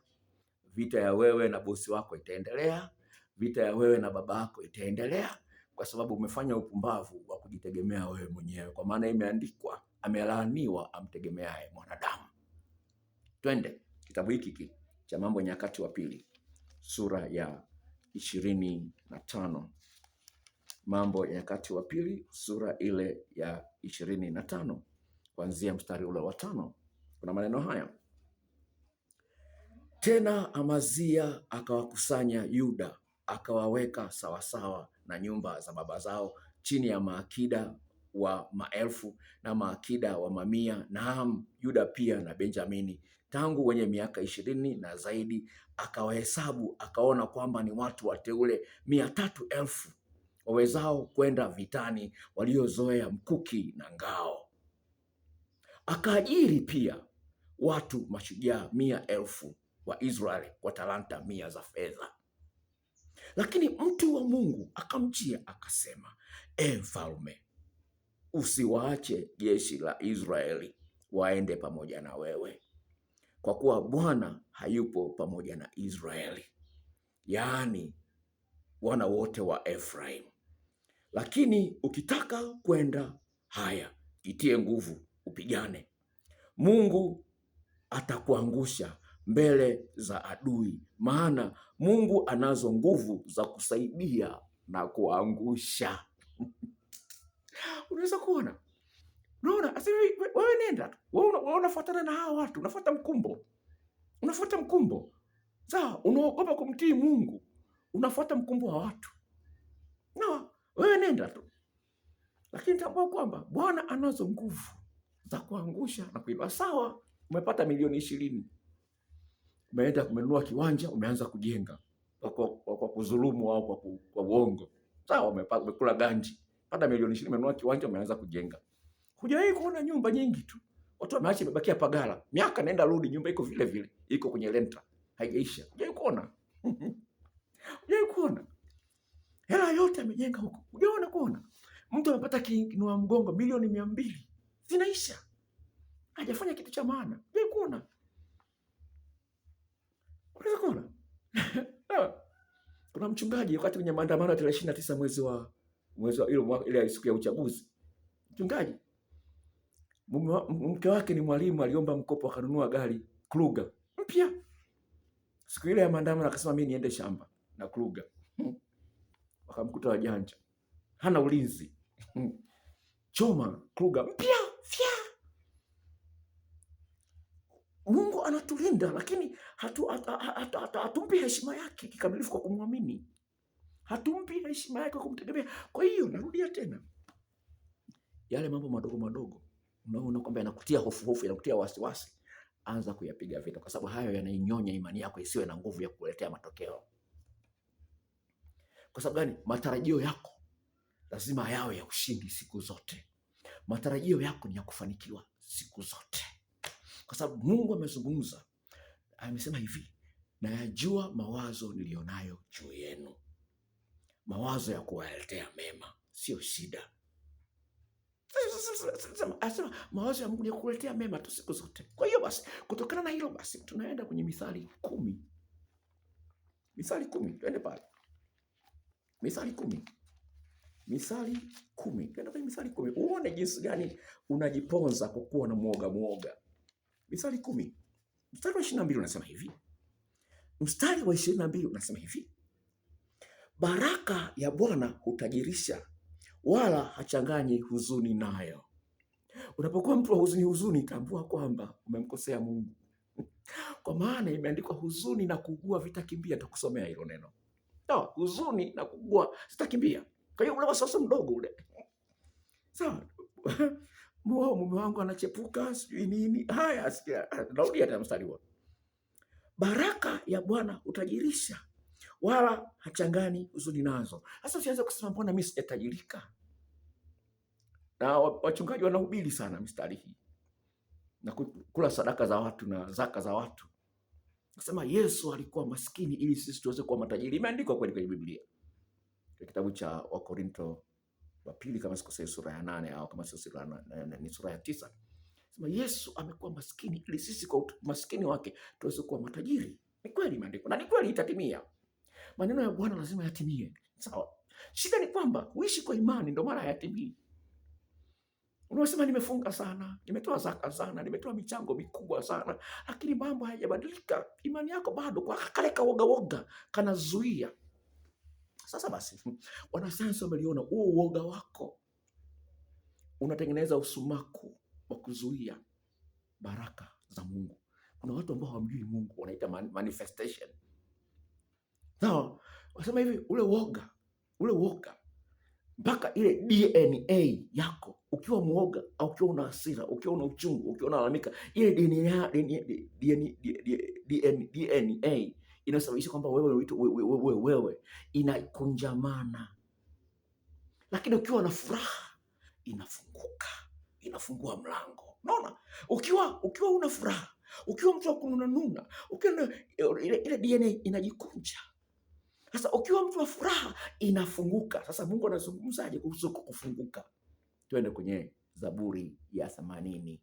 Vita ya wewe na bosi wako itaendelea. Vita ya wewe na baba yako itaendelea. kwa sababu umefanya upumbavu wa kujitegemea wewe mwenyewe, kwa maana imeandikwa, amelaaniwa amtegemeaye mwanadamu. Twende kitabu hiki cha Mambo ya Nyakati wa Pili sura ya 25. Mambo ya Nyakati wa Pili sura ile ya 25 kuanzia mstari ule wa 5. Kuna maneno haya: tena Amazia akawakusanya Yuda, akawaweka sawasawa na nyumba za baba zao, chini ya maakida wa maelfu na maakida wa mamia, naam, Yuda pia na Benjamini, tangu wenye miaka 20 na zaidi. Akawahesabu, akaona kwamba ni watu wateule 300,000 wawezao kwenda vitani, waliozoea mkuki na ngao. Akaajiri pia watu mashujaa 100,000 wa Israeli kwa talanta 100 za fedha. Lakini mtu wa Mungu akamjia akasema, mfalme, usiwaache jeshi la Israeli waende pamoja na wewe, kwa kuwa Bwana hayupo pamoja na Israeli, yaani wana wote wa Efraim. Lakini ukitaka kwenda, haya, jitie nguvu upigane. Mungu atakuangusha mbele za adui, maana Mungu anazo nguvu za kusaidia na kuangusha. Unaweza kuona, unaona, wewe nenda, wewe unafuatana na hao watu, unafuata mkumbo. Sawa, unaogopa kumtii Mungu, unafuata mkumbo wa watu. No, wewe nenda tu, lakini tambua kwamba Bwana anazo nguvu za kuangusha na kuinua. Sawa, umepata milioni 20, umeenda kumenunua kiwanja, umeanza kujenga kwa kudhulumu au kwa uongo. Sawa, umekula ganji, pata milioni 20, umenunua kiwanja, umeanza kujenga. Hujawahi kuona nyumba nyingi tu watu wameacha imebakia pagala, miaka nenda rudi, nyumba iko vile vile, iko kwenye renta, haijaisha. Hujawahi kuona? Hujawahi kuona? Hela yote amejenga huko, hujaona kuona? Mtu amepata kinua mgongo milioni 200 zinaisha, hajafanya kitu cha maana. Hujawahi kuona? Unaweza kuona? Kuna mchungaji wakati kwenye maandamano ya 29 mwezi wa ile siku ya uchaguzi, mchungaji mke wake ni mwalimu, aliomba mkopo akanunua gari Kluga mpya. Siku ile ya maandamano akasema mimi niende shamba na Kluga. Wakamkuta wajanja, hana ulinzi. Choma Kluga mpya fya. Mungu anatulinda, lakini hatumpi heshima yake kikamilifu kwa kumwamini. Hatumpi heshima yake kwa kumtegemea. Kwa hiyo narudia tena, yale mambo madogo madogo unaona kwamba yanakutia hofu, yanakutia wasiwasi, anza kuyapiga vita, kwa sababu hayo yanainyonya imani yako isiwe na nguvu ya kuletea matokeo. Kwa sababu gani? Matarajio yako lazima yawe ya ushindi siku zote. Matarajio yako ni ya kufanikiwa siku zote, kwa sababu Mungu amezungumza, amesema hivi, nayajua mawazo nilionayo juu yenu, mawazo ya kuwaletea mema, sio shida. Asema mawazo ya Mungu ni kukuletea mema tu siku zote. Kwa hiyo basi, kutokana na hilo basi, tunaenda kwenye Mithali 10. Mithali 10, twende pale. Mithali 10. Twende kwenye Mithali 10. Uone jinsi gani unajiponza kwa kuwa na muoga. Mithali 10. Mstari wa 22 unasema hivi. Mstari wa 22 unasema hivi. Baraka ya Bwana hutajirisha, wala hachanganyi huzuni nayo. Unapokuwa mtu wa huzuni, tambua kwamba umemkosea Mungu. Kwa maana imeandikwa huzuni na kugua vitakimbia. Nitakusomea hilo neno. No, huzuni na kugua zitakimbia. Kwa hiyo ule wasiwasi mdogo ule. Sawa. Mume wangu anachepuka, sijui nini. Haya, sikia. Narudia tena mstari huo. Baraka ya Bwana hutajirisha, wala hachangani huzuni nazo. Sasa usianze kusema mbona mimi sijatajirika? Na wachungaji wanahubiri sana mstari hii na kula sadaka za watu na zaka za watu. Nasema Yesu alikuwa maskini ili sisi tuweze kuwa matajiri. Imeandikwa kweli kwenye Biblia. Kwa kitabu cha Wakorinto wa pili kama sikosei sura ya 8 au kama sio sura ya 9. Sema Yesu amekuwa maskini ili sisi kwa maskini wake tuweze kuwa matajiri. Ni kweli imeandikwa na ni kweli itatimia. Maneno ya Bwana lazima yatimie. Sawa. Shida ni kwamba huishi kwa imani, ndio maana hayatimii. Unasema nimefunga sana, nimetoa zaka sana, nimetoa michango mikubwa sana, lakini mambo hayajabadilika. Imani yako bado kwa kale kawoga kanazuia. Sasa basi, wanasayansi wameliona huo uoga wako unatengeneza usumaku wa kuzuia baraka za Mungu. Kuna watu ambao hawamjui Mungu, wanaita manifestation. Sawa, wasema hivi, ule woga mpaka ile DNA yako, ukiwa muoga au ukiwa una hasira, ukiwa una uchungu, ukiwa unalalamika, ile DNA inasababisha kwamba wewe inakunjamana. Lakini ukiwa na furaha inafungua mlango. Unaona? Ukiwa una furaha, ukiwa mtu wa kununa, ukiwa ile DNA inajikunja. Sasa ukiwa mtu wa furaha inafunguka. Sasa Mungu anazungumzaje kuhusu kufunguka? Twende kwenye Zaburi ya 81.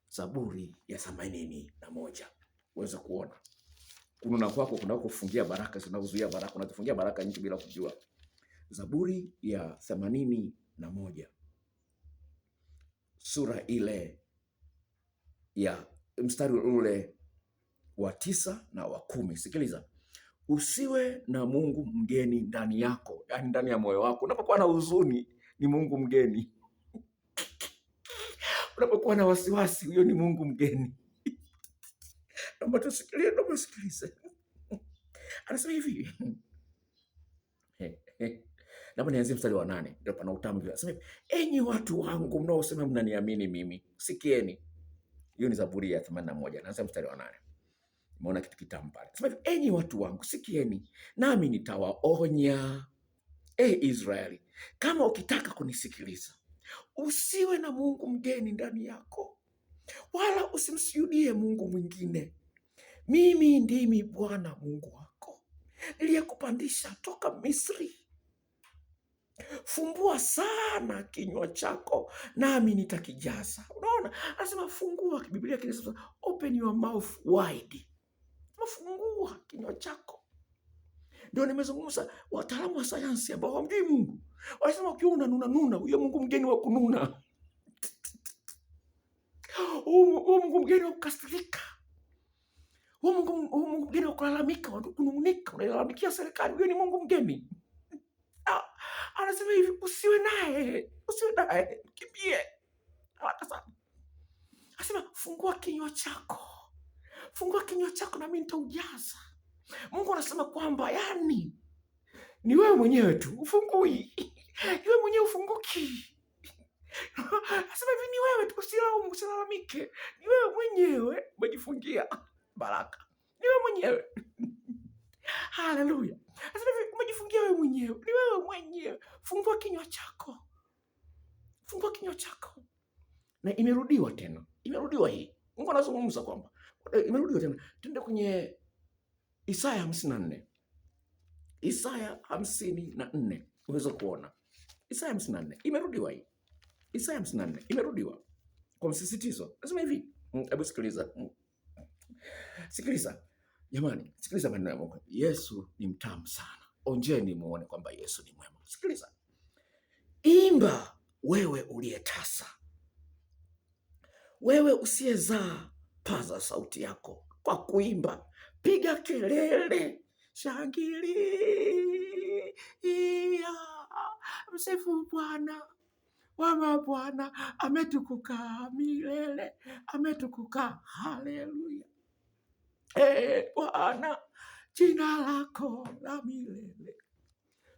Zaburi ya 81. Uweze kuona kununa kwako kunakofungia baraka, zinazuia baraka, unatufungia baraka nje bila kujua. Zaburi ya 81. Sura ile ya mstari ule wa 9 na wa 10. Sikiliza. Usiwe na Mungu mgeni ndani yako, yani ndani ya moyo wako. Unapokuwa na huzuni, ni Mungu mgeni. Unapokuwa na wasiwasi, huyo ni Mungu mgeni. Naomba tusikilize. Anasema hivi. Naomba nianzie mstari wa 8. Ndio pana utamu. Anasema hivi, enyi watu wangu mnaosema mnaniamini mimi, sikieni. Hiyo ni Zaburi ya 81. Naanza mstari wa 8. Umeona kitu kitamu pale. Sema hivi, enyi watu wangu sikieni, nami nitawaonya. Israeli, kama ukitaka kunisikiliza, usiwe na Mungu mgeni ndani yako, wala usimsujudie Mungu mwingine. Mimi ndimi Bwana Mungu wako, niliyekupandisha toka Misri. Fumbua sana kinywa chako, nami nitakijaza. Unaona? Anasema fungua. Biblia kinasema open your mouth wide. Fungua kinywa chako. Ndio nimezungumza, wataalamu wa sayansi ambao hawamjui Mungu wanasema ukiwa unanuna, huyo Mungu mgeni wa kununa, huyo Mungu mgeni wa kukasirika, huyo Mungu mgeni wa kulalamika, kunung'unika, unalalamikia serikali, huyo ni Mungu mgeni. Anasema hivi, usiwe naye, kimbie haraka sana. Anasema fungua kinywa chako. Fungua kinywa chako na mimi nitaujaza. Mungu anasema kwamba yani ni wewe mwenyewe tu ufungui. Ni wewe mwenyewe ufunguki. Anasema hivi, ni wewe tu, usilaumu, usilalamike. Ni wewe mwenyewe umejifungia baraka. Ni wewe mwenyewe. Haleluya. Anasema hivi, umejifungia wewe mwenyewe. Ni wewe mwenyewe. Fungua kinywa chako. Fungua kinywa chako. Na imerudiwa tena. Imerudiwa hii. Mungu anazungumza kwamba imerudiwa tena. Twende kwenye Isaya 54. Isaya 54. Unaweza kuona. Isaya 54. Imerudiwa hii. Isaya 54. Imerudiwa. Kwa msisitizo. Nasema hivi. Hebu sikiliza. Sikiliza. Jamani, sikiliza maneno ya Mungu. Yesu ni mtamu sana. Onjeni muone kwamba Yesu ni mwema. Sikiliza. Imba wewe uliyetasa. Wewe usiyezaa, paza sauti yako kwa kuimba. Piga kelele, shangilia, msifu Bwana. Wama Bwana ametukuka milele, ametukuka. Haleluya. Bwana, jina lako la milele,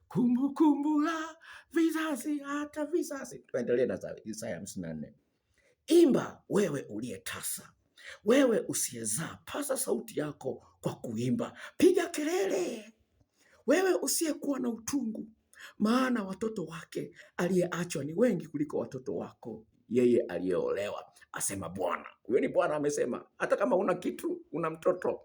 kumbukumbu la vizazi hata vizazi. Tuendelee na Isaya 54. Imba wewe uliyetasa, wewe usiyezaa, paza sauti yako kwa kuimba. Piga kelele, wewe usiyekuwa na utungu, maana watoto wake aliyeachwa ni wengi kuliko watoto wako yeye aliyeolewa, asema Bwana. Huyo ni Bwana amesema. Hata kama una kitu, una mtoto,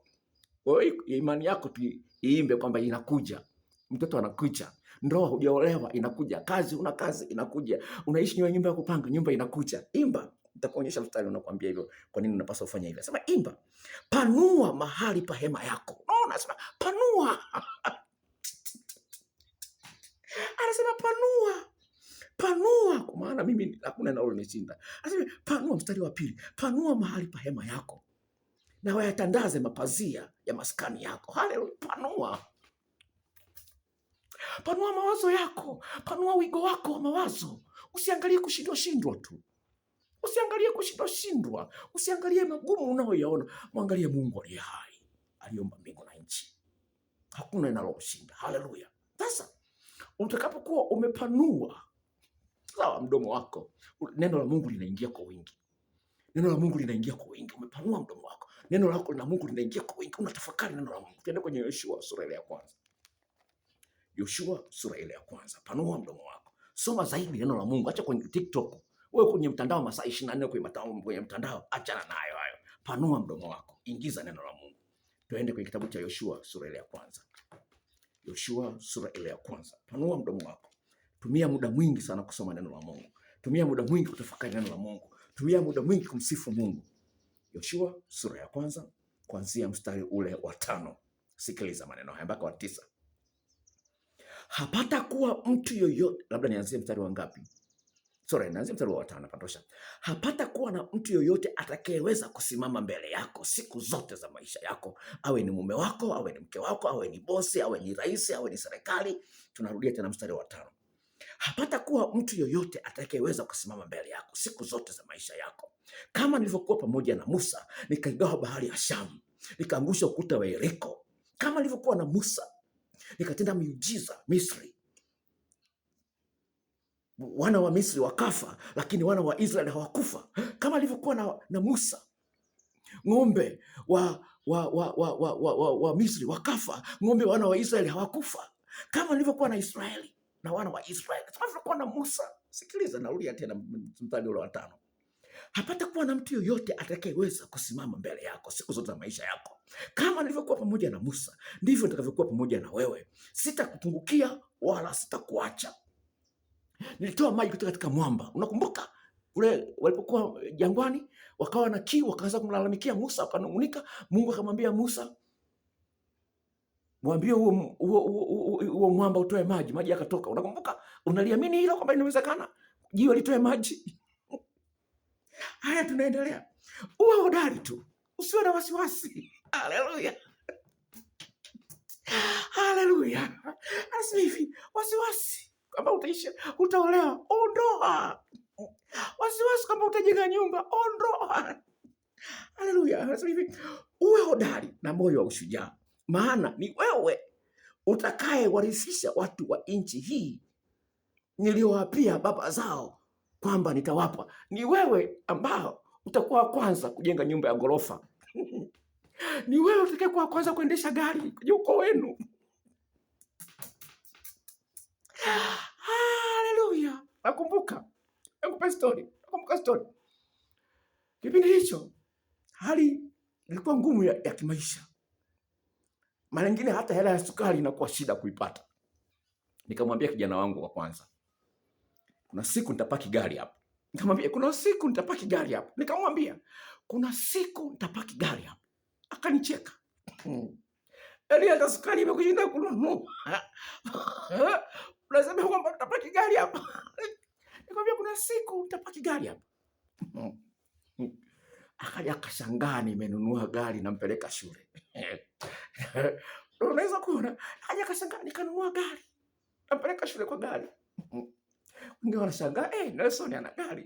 wewe imani yako tu iimbe kwamba inakuja. Mtoto anakuja. Ndoa hujaolewa, inakuja. Kazi, una kazi, inakuja. Unaishi nyumba ya kupanga, nyumba inakuja. Imba. Nitakuonyesha mstari unakuambia hivyo, kwa nini unapaswa kufanya hivyo. Sema imba. Panua mahali pa hema yako. Unaona, sema panua. Anasema panua, panua, kwa maana mimi hakuna linalonishinda. Anasema panua, mstari wa pili, panua mahali pa hema yako na wayatandaze mapazia ya maskani yako. Haleluya! Panua, panua mawazo yako, panua wigo wako wa mawazo. Usiangalie kushindwa shindwa tu, usiangalie kushindwa shindwa, usiangalie magumu unayoyaona. Mwangalie Mungu aliye hai, aliumba mbingu na nchi. Hakuna linalomshinda. Haleluya! Sasa utakapokuwa umepanua sawa mdomo wako, neno la Mungu linaingia kwa wingi. Neno la Mungu linaingia kwa wingi. Umepanua mdomo wako, neno lako la Mungu linaingia kwa wingi. Unatafakari neno la Mungu. Tuende kwenye Yoshua sura ile ya kwanza. Yoshua sura ile ya kwanza. Panua mdomo wako, soma zaidi neno la Mungu. Acha kwenye TikTok, wewe kwenye mtandao masaa 24 kwenye mtandao, achana nayo hayo. Panua mdomo wako, ingiza neno la Mungu. Tuende kwenye kitabu cha Yoshua sura ile ya kwanza. Yoshua sura ile ya kwanza. Panua mdomo wako. Tumia muda mwingi sana kusoma neno la Mungu. Tumia muda mwingi kutafakari neno la Mungu. Tumia muda mwingi kumsifu Mungu. Yoshua sura ya kwanza kuanzia mstari ule wa 5. Sikiliza maneno haya mpaka wa 9. Hapata kuwa mtu yoyote, labda nianzie mstari wa ngapi? Nianzie mstari wa 5 patosha. Hapata kuwa na mtu yoyote atakayeweza kusimama mbele yako siku zote za maisha yako, awe ni mume wako, awe ni mke wako, awe ni bosi, awe ni rais, awe ni serikali. Tunarudia tena mstari wa 5. Hapata kuwa mtu yoyote atakayeweza kusimama mbele yako siku zote za maisha yako. Kama nilivyokuwa pamoja na Musa, nikaigawa bahari ya Shamu, nikaangusha ukuta wa Yeriko. Kama nilivyokuwa na Musa, nikatenda miujiza Misri. Wana wa Misri wakafa, lakini wana wa Israeli hawakufa. Kama nilivyokuwa na Musa, ng'ombe wa Misri wakafa, ng'ombe wana wa Israeli hawakufa. Kama nilivyokuwa na Israeli na wana wa Israeli, kama nilivyokuwa na Musa. Sikiliza, narudia tena mstari ule wa 5. Hapata kuwa na mtu yoyote atakayeweza kusimama mbele yako siku zote za maisha yako. Kama nilivyokuwa pamoja na Musa, ndivyo nitakavyokuwa pamoja na wewe. Sitakupungukia wala sitakuacha. Nilitoa maji kutoka katika mwamba. Unakumbuka ule walipokuwa jangwani, wakawa na kiu, wakaanza kumlalamikia Musa, wakanung'unika. Mungu akamwambia Musa, mwambie huo mwamba utoe maji. Maji yakatoka. Unakumbuka? Unaliamini hilo kwamba inawezekana jiwe litoe maji? Haya, tunaendelea. Uwe hodari tu, usiwe na wasiwasi. Haleluya, haleluya. Asema hivi, wasiwasi kama utaisha, utaolewa, ondoa. Wasiwasi kama utajenga nyumba, ondoa. Haleluya. Anasema hivi, uwe hodari na moyo wa ushujaa, maana ni wewe utakayewarithisha watu wa nchi hii niliyowapia baba zao kwamba nitawapa. Ni wewe ambao utakuwa wa kwanza kujenga nyumba ya ghorofa. Ni wewe utakayekuwa wa kwanza kuendesha gari kwenye ukoo wenu. Haleluya. Nakumbuka story. Kipindi hicho hali ilikuwa ngumu ya kimaisha. Mara nyingine hata hela ya sukari inakuwa shida kuipata. Nikamwambia kijana wangu wa kwanza, kuna siku nitapaki gari hapa. Nikamwambia kuna siku nitapaki gari hapa. Nikamwambia kuna siku nitapaki gari hapa. Akanicheka. Hata sukari imekushinda kununua. Unasema kwamba nitapaki gari hapa. Nikamwambia kuna siku nitapaki gari hapa. Akaja akashangaa nimenunua gari nampeleka shule. Unaweza kuona, akaja akashangaa nikanunua gari nampeleka shule kwa gari. Ndio wanashangaa, Nelson ana gari.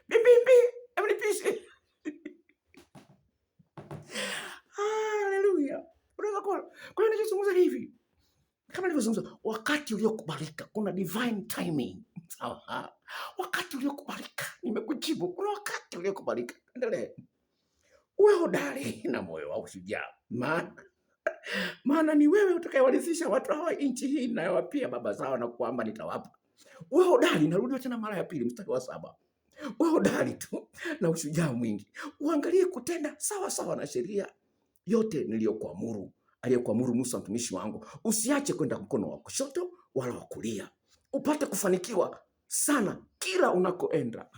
Bibi, mlipishe. Haleluya. Unaweza kuona. Kwa hiyo ninazungumza hivi. Kama nilivyozungumza, wakati uliokubalika, kuna divine timing. Sawa. Wakati uliokubalika, nimekujibu. Kuna wakati uliokubalika. Endelee. Uwe hodari na moyo wa ushujaa. Maana ni wewe utakayewarithisha watu hawa nchi hii ninayowapia baba zao na kwamba nitawapa. Uwe hodari, narudia tena mara ya pili mstari wa 7. Uwe hodari tu na ushujaa mwingi. Uangalie kutenda sawa sawa na sheria yote niliyokuamuru, aliyekuamuru Musa mtumishi wangu. Usiache kwenda mkono wa kushoto wala wa kulia, upate kufanikiwa sana kila unakoenda.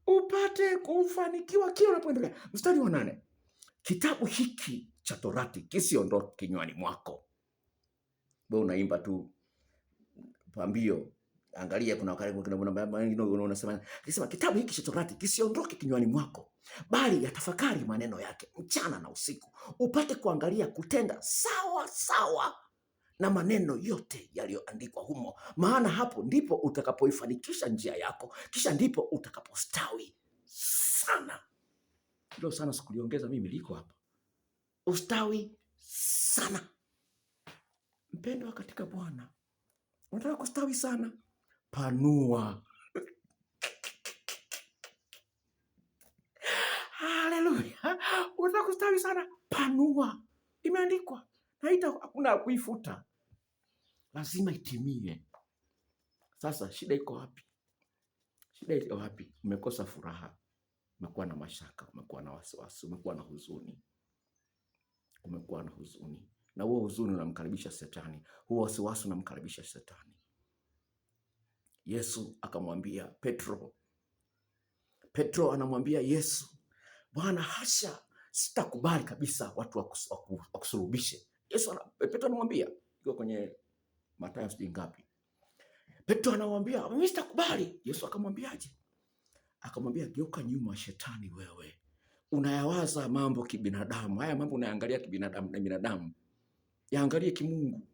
Upate kufanikiwa kila unapoendelea. Mstari wa 8. Kitabu hiki cha Torati kisiondoke kinywani mwako. wewe unaimba tu pambio. Angalia, kuna wakati unasema, akisema kitabu hiki cha Torati kisiondoke kinywani mwako, bali yatafakari maneno yake mchana na usiku, upate kuangalia kutenda sawa sawa na maneno yote yaliyoandikwa humo, maana hapo ndipo utakapoifanikisha njia yako, kisha ndipo utakapostawi sana. Ndio sana sikuliongeza mimi, liko hapa, ustawi sana. Mpendwa katika Bwana, unataka kustawi sana? Panua. Haleluya! Unataka kustawi sana? Panua. Imeandikwa na hakuna kuifuta, lazima itimie. Sasa shida iko wapi? Shida iko wapi? Umekosa furaha, umekuwa na mashaka, umekuwa na wasiwasi, umekuwa na huzuni, umekuwa na huzuni, na huo huzuni unamkaribisha Shetani, huo wasiwasi unamkaribisha Shetani. Yesu akamwambia Petro anamwambia Yesu, Bwana, hasha, sitakubali kabisa watu wakusulubishe. Petro anamwambia, iko kwenye Mathayo sijui ngapi. Petro anamwambia, mimi sitakubali. Yesu akamwambiaje? Akamwambia, geuka nyuma Shetani, wewe unayawaza mambo kibinadamu. Haya mambo unayangalia kibinadamu na binadamu, yaangalie kimungu.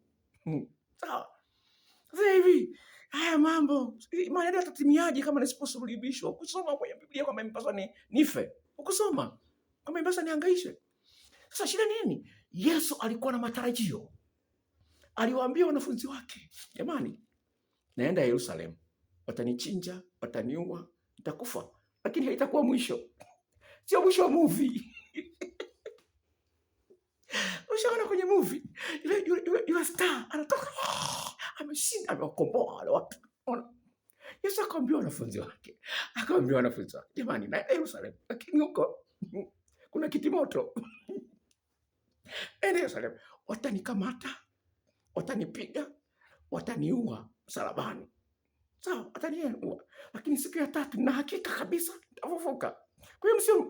Sawa? Sasa hivi haya mambo maneno yatatimiaje kama nisiposulubishwa? Ukisoma kwenye Biblia kwamba impaswa nife, ukisoma kwamba impaswa nihangaishe. Sasa shida nini? Yesu alikuwa na matarajio. Aliwaambia wanafunzi wake, jamani, naenda Yerusalemu, watanichinja, wataniua, nitakufa, lakini haitakuwa mwisho. Sio mwisho wa movie. Ushaona kwenye movie yule star anatoka, ameshinda, amewakomboa wale watu. Yesu akamwambia wanafunzi wake, jamani, naenda Yerusalemu, lakini huko kuna kitimoto. Ende Yerusalemu, watanikamata, watanipiga, wataniua msalabani. Sawa, wataniua, lakini siku ya tatu na hakika kabisa nitafufuka. Kwa hiyo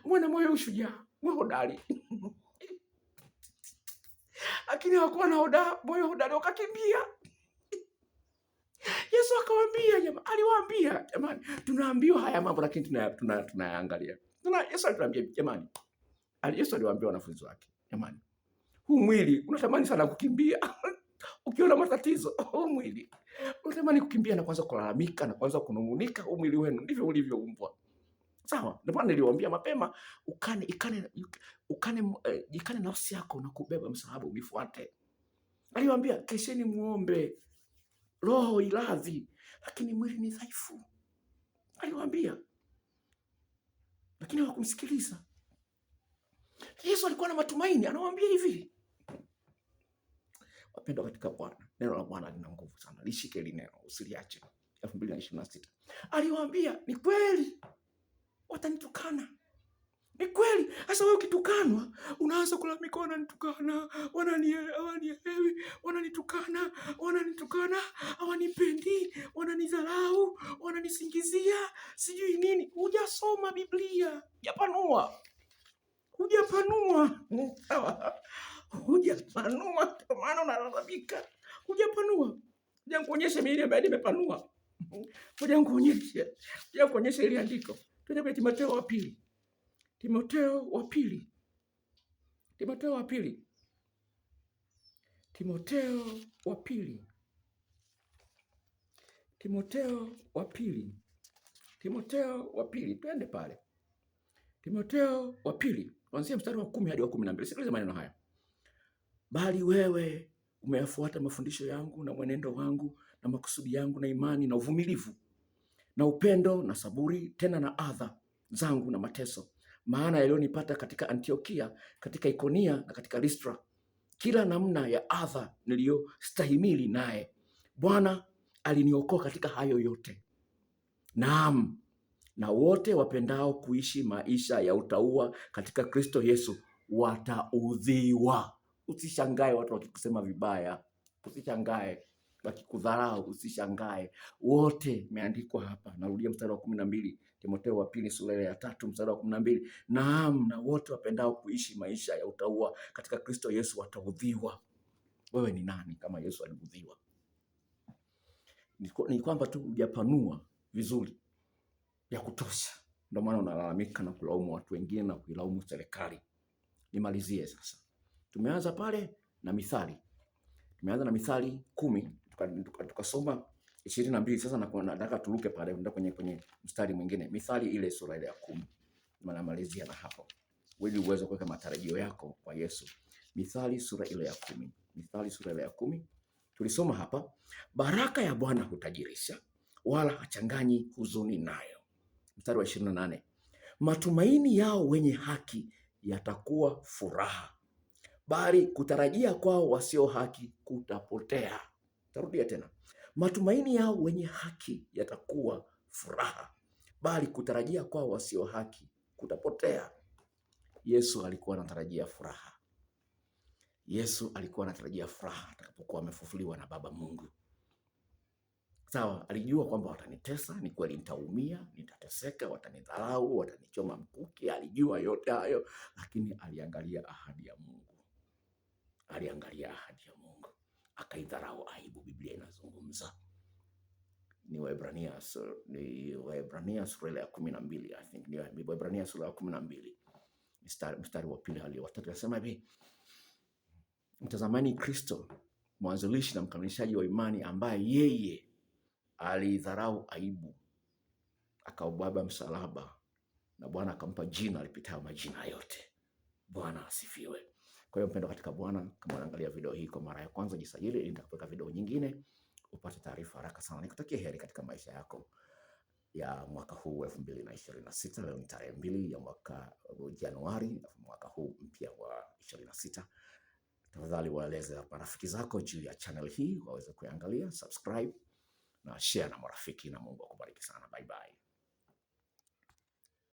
mwana moyo ushujaa, moyo hodari. Lakini hawakuwa na moyo hodari, wakakimbia. Yesu akawaambia, aliwaambia, jamani, tunaambiwa haya mambo lakini tunayaangalia. Yesu aliwaambia, jamani, Yesu aliwaambia wanafunzi wake, jamani, huu mwili unatamani sana kukimbia. Ukiona matatizo, huu mwili unatamani kukimbia na kwanza kulalamika na kwanza kunungunika. Huu mwili wenu ndivyo ulivyoumbwa. Sawa? Ndio maana niliwaambia mapema, jikane nafsi yako na kubeba msalaba unifuate. Aliwaambia, kesheni muombe, roho iradhi, lakini mwili ni dhaifu. Aliwaambia, lakini hawakumsikiliza. Yesu alikuwa na matumaini, anawaambia hivi. Wapendwa katika Bwana, neno la Bwana lina nguvu sana. Lishike hili neno, usiliache. 2026. Aliwaambia, ni kweli watanitukana. Ni kweli. Sasa wewe ukitukanwa, unaanza kulalamika, wananitukana, wananielewi, wananitukana, hawanipendi, wananidharau, wananisingizia, sijui nini. Hujasoma Biblia. Hujapanua. Kwa maana unalalamika. Hujapanua. Ngoja nikuonyeshe mimi ambaye nimepanua. Ngoja nikuonyeshe ile andiko. Twende kwa Timotheo wa pili. Timotheo wa pili. Twende pale. Timotheo wa pili, kuanzia mstari wa 10 hadi wa 12. Sikiliza maneno haya. Bali wewe umeyafuata mafundisho yangu na mwenendo wangu na makusudi yangu na imani na uvumilivu na upendo na saburi, tena na adha zangu na mateso, maana yalionipata katika Antiokia, katika Ikonia na katika Listra, kila namna ya adha niliyostahimili, naye Bwana aliniokoa katika hayo yote. Naam, na wote wapendao kuishi maisha ya utauwa katika Kristo Yesu wataudhiwa. Usishangae watu wakikusema vibaya, usishangae wakikudharau, usishangae. Wote imeandikwa hapa. Narudia mstari wa 12, Timotheo wa pili sura ya 3 mstari wa 12. Naam, na wote wapendao kuishi maisha ya utauwa katika Kristo Yesu wataudhiwa. wewe ni nani kama Yesu alibudhiwa? Ni kwamba tu hujapanua vizuri ya kutosha, ndio maana unalalamika na kulaumu watu wengine na kuilaumu serikali. Nimalizie sasa. Tumeanza pale na Mithali. Tumeanza na Mithali 10 tukasoma 22. Sasa nataka turuke pale kwenye mstari mwingine. Mithali ile sura ile ya 10. Namalizia na hapo, ili uweze kuweka matarajio yako kwa Yesu. Mithali sura ile ya 10. Mithali sura ile ya 10. Tulisoma hapa, baraka ya Bwana hutajirisha, wala hachanganyi huzuni nayo. Mstari wa 28. Matumaini yao wenye haki yatakuwa furaha, bali kutarajia kwao wasio haki kutapotea. Tarudia tena. Matumaini yao wenye haki yatakuwa furaha, bali kutarajia kwao wasio haki kutapotea. Yesu alikuwa anatarajia furaha. Yesu alikuwa anatarajia furaha atakapokuwa amefufuliwa na Baba Mungu. Sawa, alijua kwamba watanitesa, ni kweli nitaumia, nitateseka, watanidharau, watanichoma mkuki, alijua yote hayo, lakini aliangalia ahadi ya Mungu. Aliangalia ahadi ya Mungu, akaidharau aibu. Biblia inazungumza ni Waebrania sura ya 12, I think ni Waebrania sura ya 12 mstari wa 2 hadi wa 3. Anasema hivi, mtazamani Kristo, mwanzilishi na mkamilishaji wa imani, ambaye yeye alidharau aibu, akaubeba msalaba, na Bwana akampa jina lipitayo majina yote. Bwana asifiwe. Kwa hiyo mpendo katika Bwana, kama unaangalia video hii kwa mara ya kwanza, jisajili ili nitakapoweka video nyingine upate taarifa haraka sana. Nikutakia heri katika maisha yako ya mwaka huu 2026. Leo ni tarehe 2 ya mwaka Januari, mwaka huu mpya wa 26. Tafadhali waeleze marafiki zako juu ya channel hii waweze kuangalia, subscribe na share na marafiki, na Mungu akubariki sana. Bye bye.